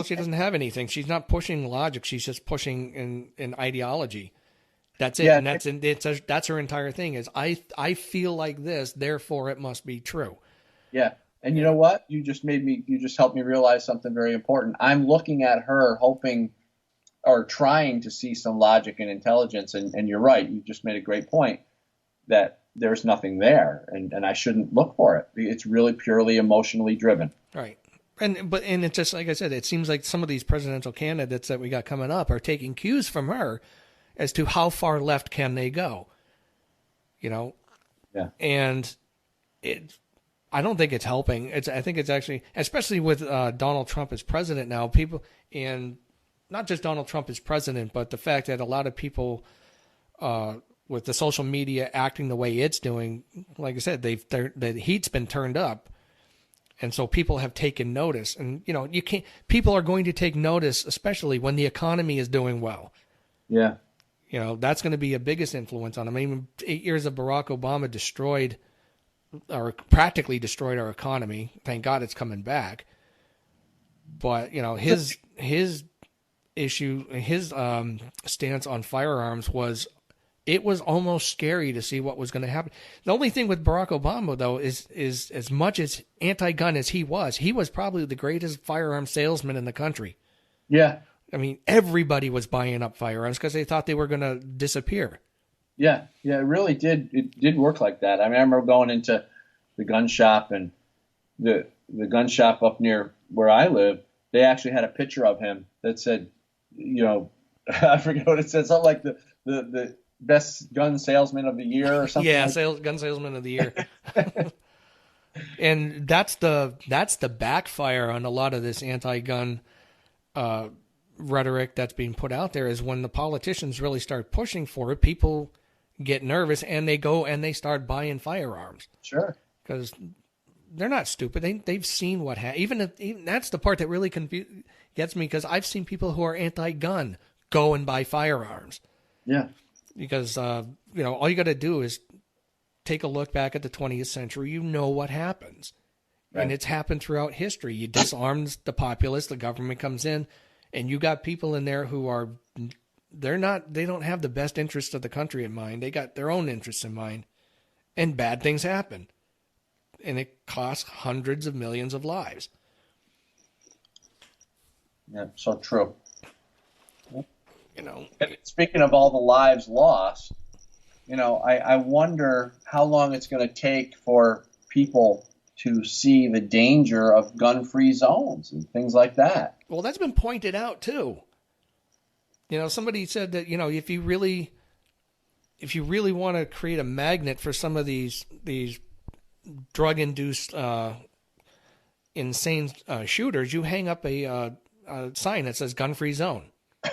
She doesn't have anything. She's not pushing logic. She's just pushing an ideology. That's it. Yeah, and that's her entire thing is I feel like this, therefore it must be true. Yeah. And you know what? You just helped me realize something very important. I'm looking at her hoping or trying to see some logic and intelligence. And you're right. You just made a great point that there's nothing there, and I shouldn't look for it. It's really purely emotionally driven. Right. And it's just like I said, it seems like some of these presidential candidates that we got coming up are taking cues from her as to how far left can they go. Yeah. And I don't think it's helping. I think it's actually, especially with Donald Trump as president now, people, and not just Donald Trump as president, but the fact that a lot of people with the social media acting the way it's doing, like I said, the heat's been turned up. And so people have taken notice, and people are going to take notice, especially when the economy is doing well. Yeah. That's going to be a biggest influence on them. I mean, 8 years of Barack Obama practically destroyed our economy. Thank God it's coming back. But, his issue, his stance on firearms was almost scary to see what was going to happen. The only thing with Barack Obama, though, is as much as anti-gun as he was probably the greatest firearm salesman in the country. Yeah. I mean, everybody was buying up firearms because they thought they were going to disappear. Yeah, it really did. It did work like that. I mean, I remember going into the gun shop, and the gun shop up near where I live, they actually had a picture of him that said, I forget what it said, something like the best gun salesman of the year or something. Yeah, gun salesman of the year. And that's the backfire on a lot of this anti-gun rhetoric that's being put out there, is when the politicians really start pushing for it, people get nervous and they go and they start buying firearms. Sure. Because they're not stupid. They've seen what even that's the part that really gets me, because I've seen people who are anti-gun go and buy firearms. Yeah. Because, all you got to do is take a look back at the 20th century. You know what happens. Right. And it's happened throughout history. You disarm the populace, the government comes in, and you got people in there who they don't have the best interests of the country in mind. They got their own interests in mind, and bad things happen. And it costs hundreds of millions of lives. Yeah, so true. And speaking of all the lives lost, I wonder how long it's going to take for people to see the danger of gun-free zones and things like that. Well, that's been pointed out too. Somebody said that, if you really want to create a magnet for some of these drug-induced insane shooters, you hang up a sign that says gun-free zone.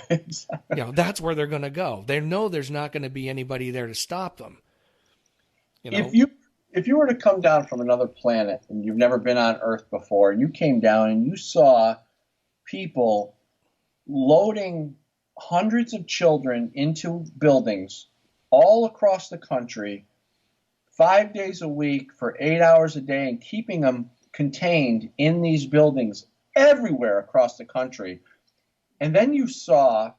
Exactly. That's where they're going to go. They know there's not going to be anybody there to stop them. If you were to come down from another planet and you've never been on Earth before, and you came down and you saw people loading hundreds of children into buildings all across the country, 5 days a week for 8 hours a day, and keeping them contained in these buildings everywhere across the country. And then you saw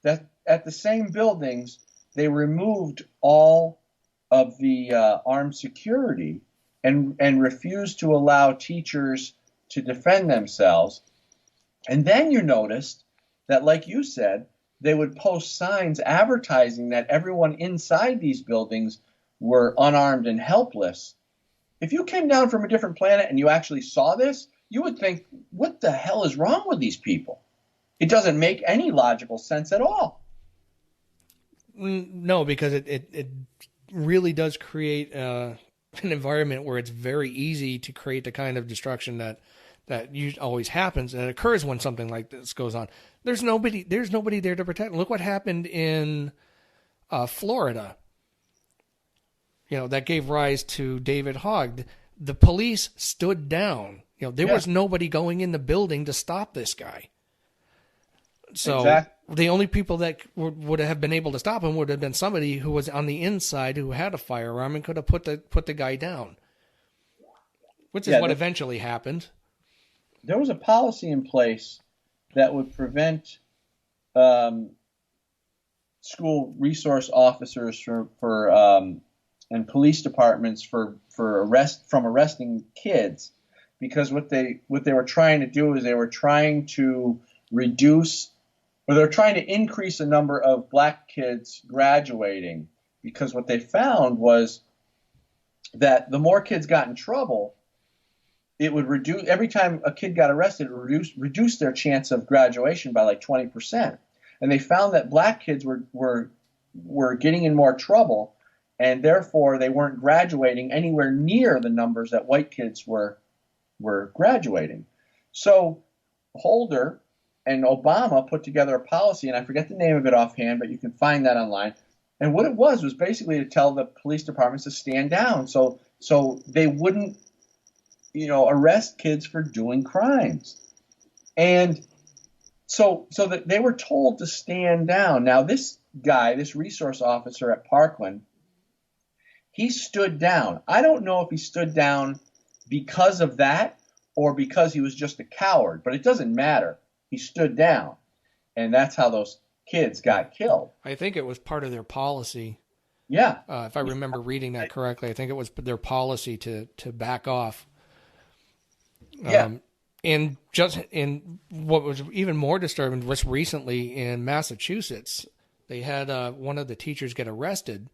that at the same buildings, they removed all of the armed security and refused to allow teachers to defend themselves. And then you noticed that, like you said, they would post signs advertising that everyone inside these buildings were unarmed and helpless. If you came down from a different planet and you actually saw this, you would think, what the hell is wrong with these people? It doesn't make any logical sense at all. No, because it really does create an environment where it's very easy to create the kind of destruction that always happens, and it occurs when something like this goes on. There's nobody there to protect. Look what happened in Florida. That gave rise to David Hogg. The police stood down. There was nobody going in the building to stop this guy. So exactly. The only people that would have been able to stop him would have been somebody who was on the inside who had a firearm and could have put the guy down, which is what eventually happened. There was a policy in place that would prevent school resource officers for and police departments from arresting kids, because what they were trying to do is they were trying to reduce where they're trying to increase the number of black kids graduating, because what they found was that the more kids got in trouble, it would reduce, every time a kid got arrested, it would reduce their chance of graduation by like 20%. And they found that black kids were getting in more trouble, and therefore they weren't graduating anywhere near the numbers that white kids were graduating. So Holder and Obama put together a policy, and I forget the name of it offhand, but you can find that online. And what it was basically to tell the police departments to stand down, so they wouldn't, arrest kids for doing crimes. And so that they were told to stand down. Now this guy, this resource officer at Parkland, he stood down. I don't know if he stood down because of that or because he was just a coward, but it doesn't matter. He stood down, and that's how those kids got killed. I think it was part of their policy. Yeah. If I remember reading that correctly, I think it was their policy to back off. Yeah. And what was even more disturbing was recently in Massachusetts, they had one of the teachers get arrested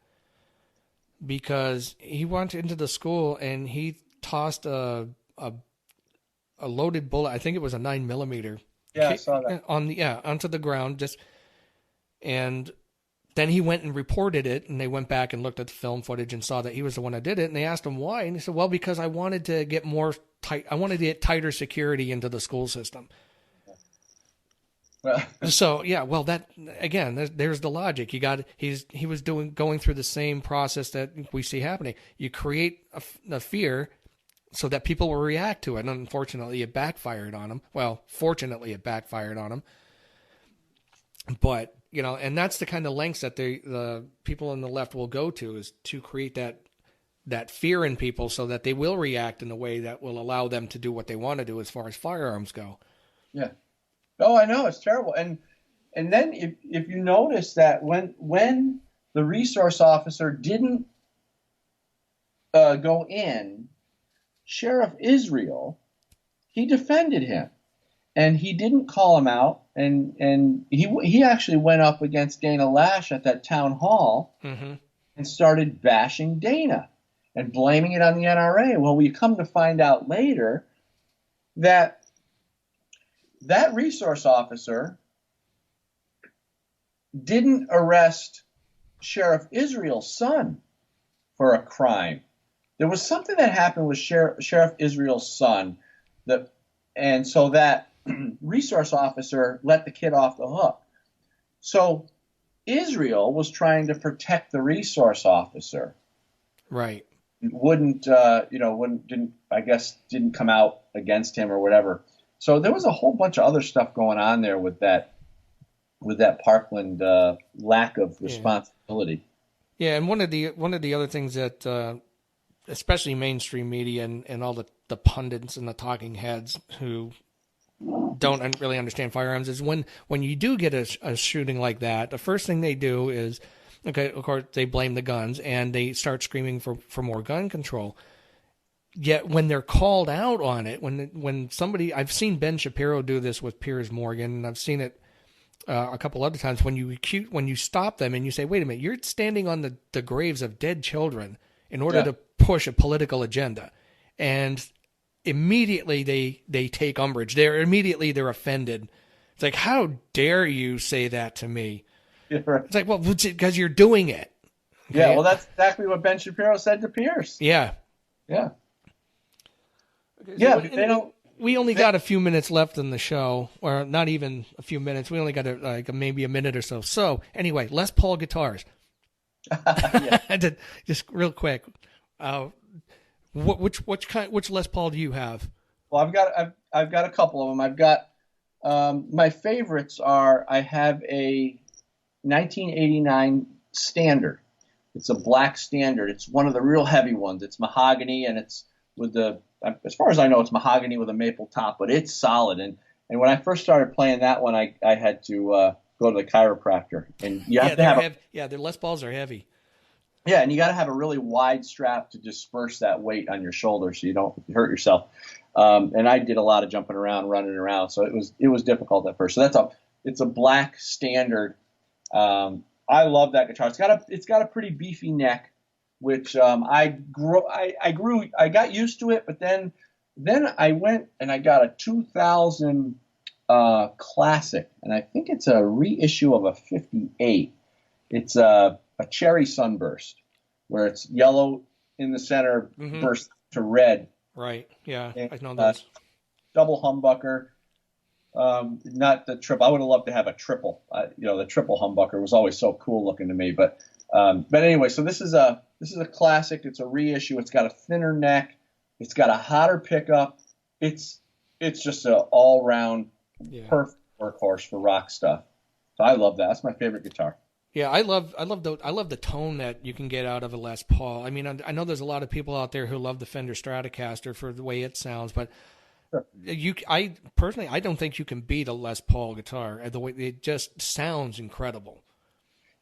because he went into the school and he tossed a loaded bullet. I think it was a 9mm. Yeah, I saw that. Onto the ground. And then he went and reported it, and they went back and looked at the film footage and saw that he was the one that did it. And they asked him why, and he said, "Well, because I wanted to get I wanted to get tighter security into the school system." Well, so yeah, well, that again, there's the logic. He was going through the same process that we see happening. You create a fear so that people will react to it. And unfortunately, it backfired on him. Well, fortunately, it backfired on him. But and that's the kind of lengths that the people on the left will go to, is to create that fear in people so that they will react in a way that will allow them to do what they want to do as far as firearms go. Yeah. Oh, I know, it's terrible. And then if you notice that when the resource officer didn't go in, Sheriff Israel, he defended him, and he didn't call him out. And he actually went up against Dana Lash at that town hall and started bashing Dana and blaming it on the NRA. Well, we come to find out later that resource officer didn't arrest Sheriff Israel's son for a crime. There was something that happened with Sheriff Israel's son, and so that resource officer let the kid off the hook. So Israel was trying to protect the resource officer. Right. Didn't come out against him or whatever. So there was a whole bunch of other stuff going on there with that Parkland lack of responsibility. Yeah, and one of the other things that especially mainstream media and all the pundits and the talking heads who don't really understand firearms is when you do get a shooting like that, the first thing they do is, okay, of course, they blame the guns and they start screaming for more gun control. Yet when they're called out on it, when somebody, I've seen Ben Shapiro do this with Piers Morgan, and I've seen it a couple other times, when you stop them and you say, wait a minute, you're standing on the graves of dead children in order to push a political agenda. And immediately they take umbrage. They're offended. It's like, how dare you say that to me? Yeah, right. It's like, well, because you're doing it. Okay? Yeah, well, that's exactly what Ben Shapiro said to Pierce. Yeah. Yeah. Okay, yeah, so but they don't. We only got a few minutes left in the show, or not even a few minutes. We only got maybe a minute or so. So anyway, Les Paul guitars. Just real quick. Which Les Paul do you have? Well, I've got a couple of them. I've got my favorites are, I have a 1989 Standard. It's a black Standard. It's one of the real heavy ones. It's mahogany, and it's with as far as I know, it's mahogany with a maple top, but it's solid. And when I first started playing that one, I had to go to the chiropractor, and you have to have the Les Pauls are heavy. Yeah, and you got to have a really wide strap to disperse that weight on your shoulder so you don't hurt yourself. And I did a lot of jumping around, running around, so it was difficult at first. So It's a black standard. I love that guitar. It's got a pretty beefy neck, which I got used to it, but then I went and I got a 2000 classic, and I think it's a reissue of a 58. It's a cherry sunburst, where it's yellow in the center, burst to red. Right. Yeah, and, I know those. Double humbucker. Not the triple. I would have loved to have a triple. The triple humbucker was always so cool looking to me. But anyway, so this is a classic. It's a reissue. It's got a thinner neck. It's got a hotter pickup. It's just an all round perfect workhorse for rock stuff. So I love that. That's my favorite guitar. Yeah, I love the tone that you can get out of a Les Paul. I mean, I know there's a lot of people out there who love the Fender Stratocaster for the way it sounds, but sure. I personally don't think you can beat a Les Paul guitar. The way it just sounds incredible.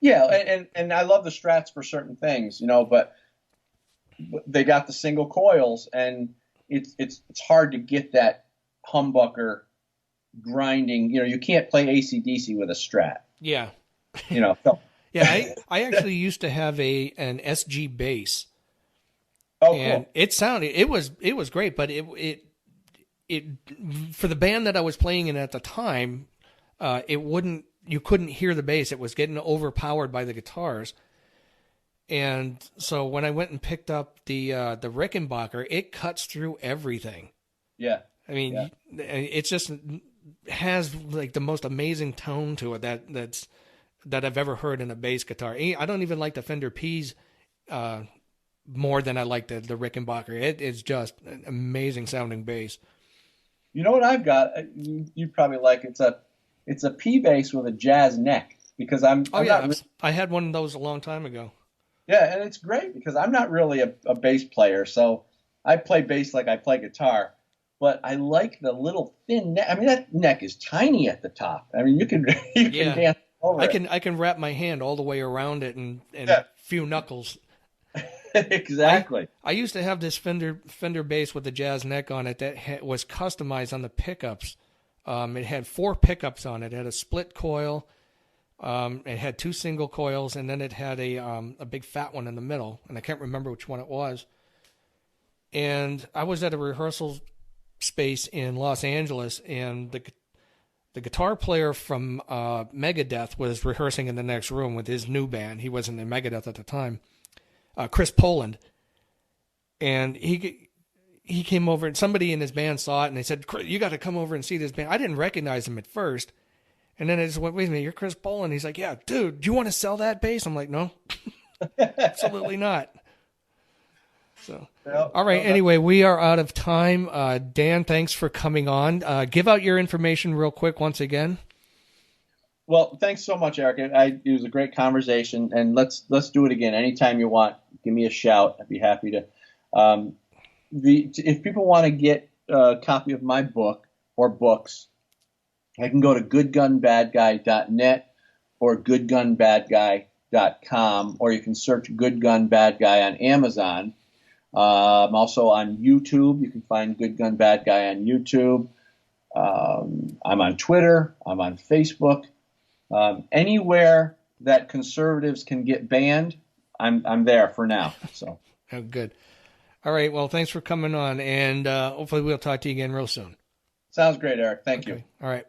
Yeah, and I love the Strats for certain things, but they got the single coils, and it's hard to get that humbucker grinding. You can't play AC/DC with a Strat. Yeah. So. Yeah, I actually used to have an SG bass. Oh, and cool. it was great, but it for the band that I was playing in at the time, you couldn't hear the bass. It was getting overpowered by the guitars. And so when I went and picked up the Rickenbacker, it cuts through everything. Yeah. I mean, it just has like the most amazing tone to it that I've ever heard in a bass guitar. I don't even like the Fender P's more than I like the Rickenbacker. It is just an amazing sounding bass. You know what I've got? You'd probably like it's a P bass with a jazz neck, because I had one of those a long time ago. Yeah, and it's great because I'm not really a bass player, so I play bass like I play guitar. But I like the little thin neck. I mean, that neck is tiny at the top. I mean, you can dance over it. I can wrap my hand all the way around it and a few knuckles. Exactly. I used to have this Fender bass with a jazz neck on it that was customized on the pickups. It had 4 pickups on it. It had a split coil. It had 2 single coils, and then it had a big fat one in the middle, and I can't remember which one it was. And I was at a rehearsal space in Los Angeles, and the guitar player from Megadeth was rehearsing in the next room with his new band. He wasn't in Megadeth at the time. Chris Poland. And he came over, and somebody in his band saw it, and they said, "You got to come over and see this band." I didn't recognize him at first. And then I just went, "Wait a minute, you're Chris Poland?" He's like, "Yeah, dude, do you want to sell that bass?" I'm like, "No, absolutely not." So, all right. Anyway, we are out of time. Dan, thanks for coming on. Give out your information real quick once again. Well, thanks so much, Eric. It was a great conversation, and let's do it again anytime you want. Give me a shout. I'd be happy to. If people want to get a copy of my book or books, I can go to goodgunbadguy.net or goodgunbadguy.com, or you can search Good Gun Bad Guy on Amazon. I'm also on YouTube. You can find Good Gun Bad Guy on YouTube. I'm on Twitter. I'm on Facebook. Anywhere that conservatives can get banned, I'm there for now. So. Oh, good. All right. Well, thanks for coming on, and hopefully we'll talk to you again real soon. Sounds great, Eric. Thank you. All right.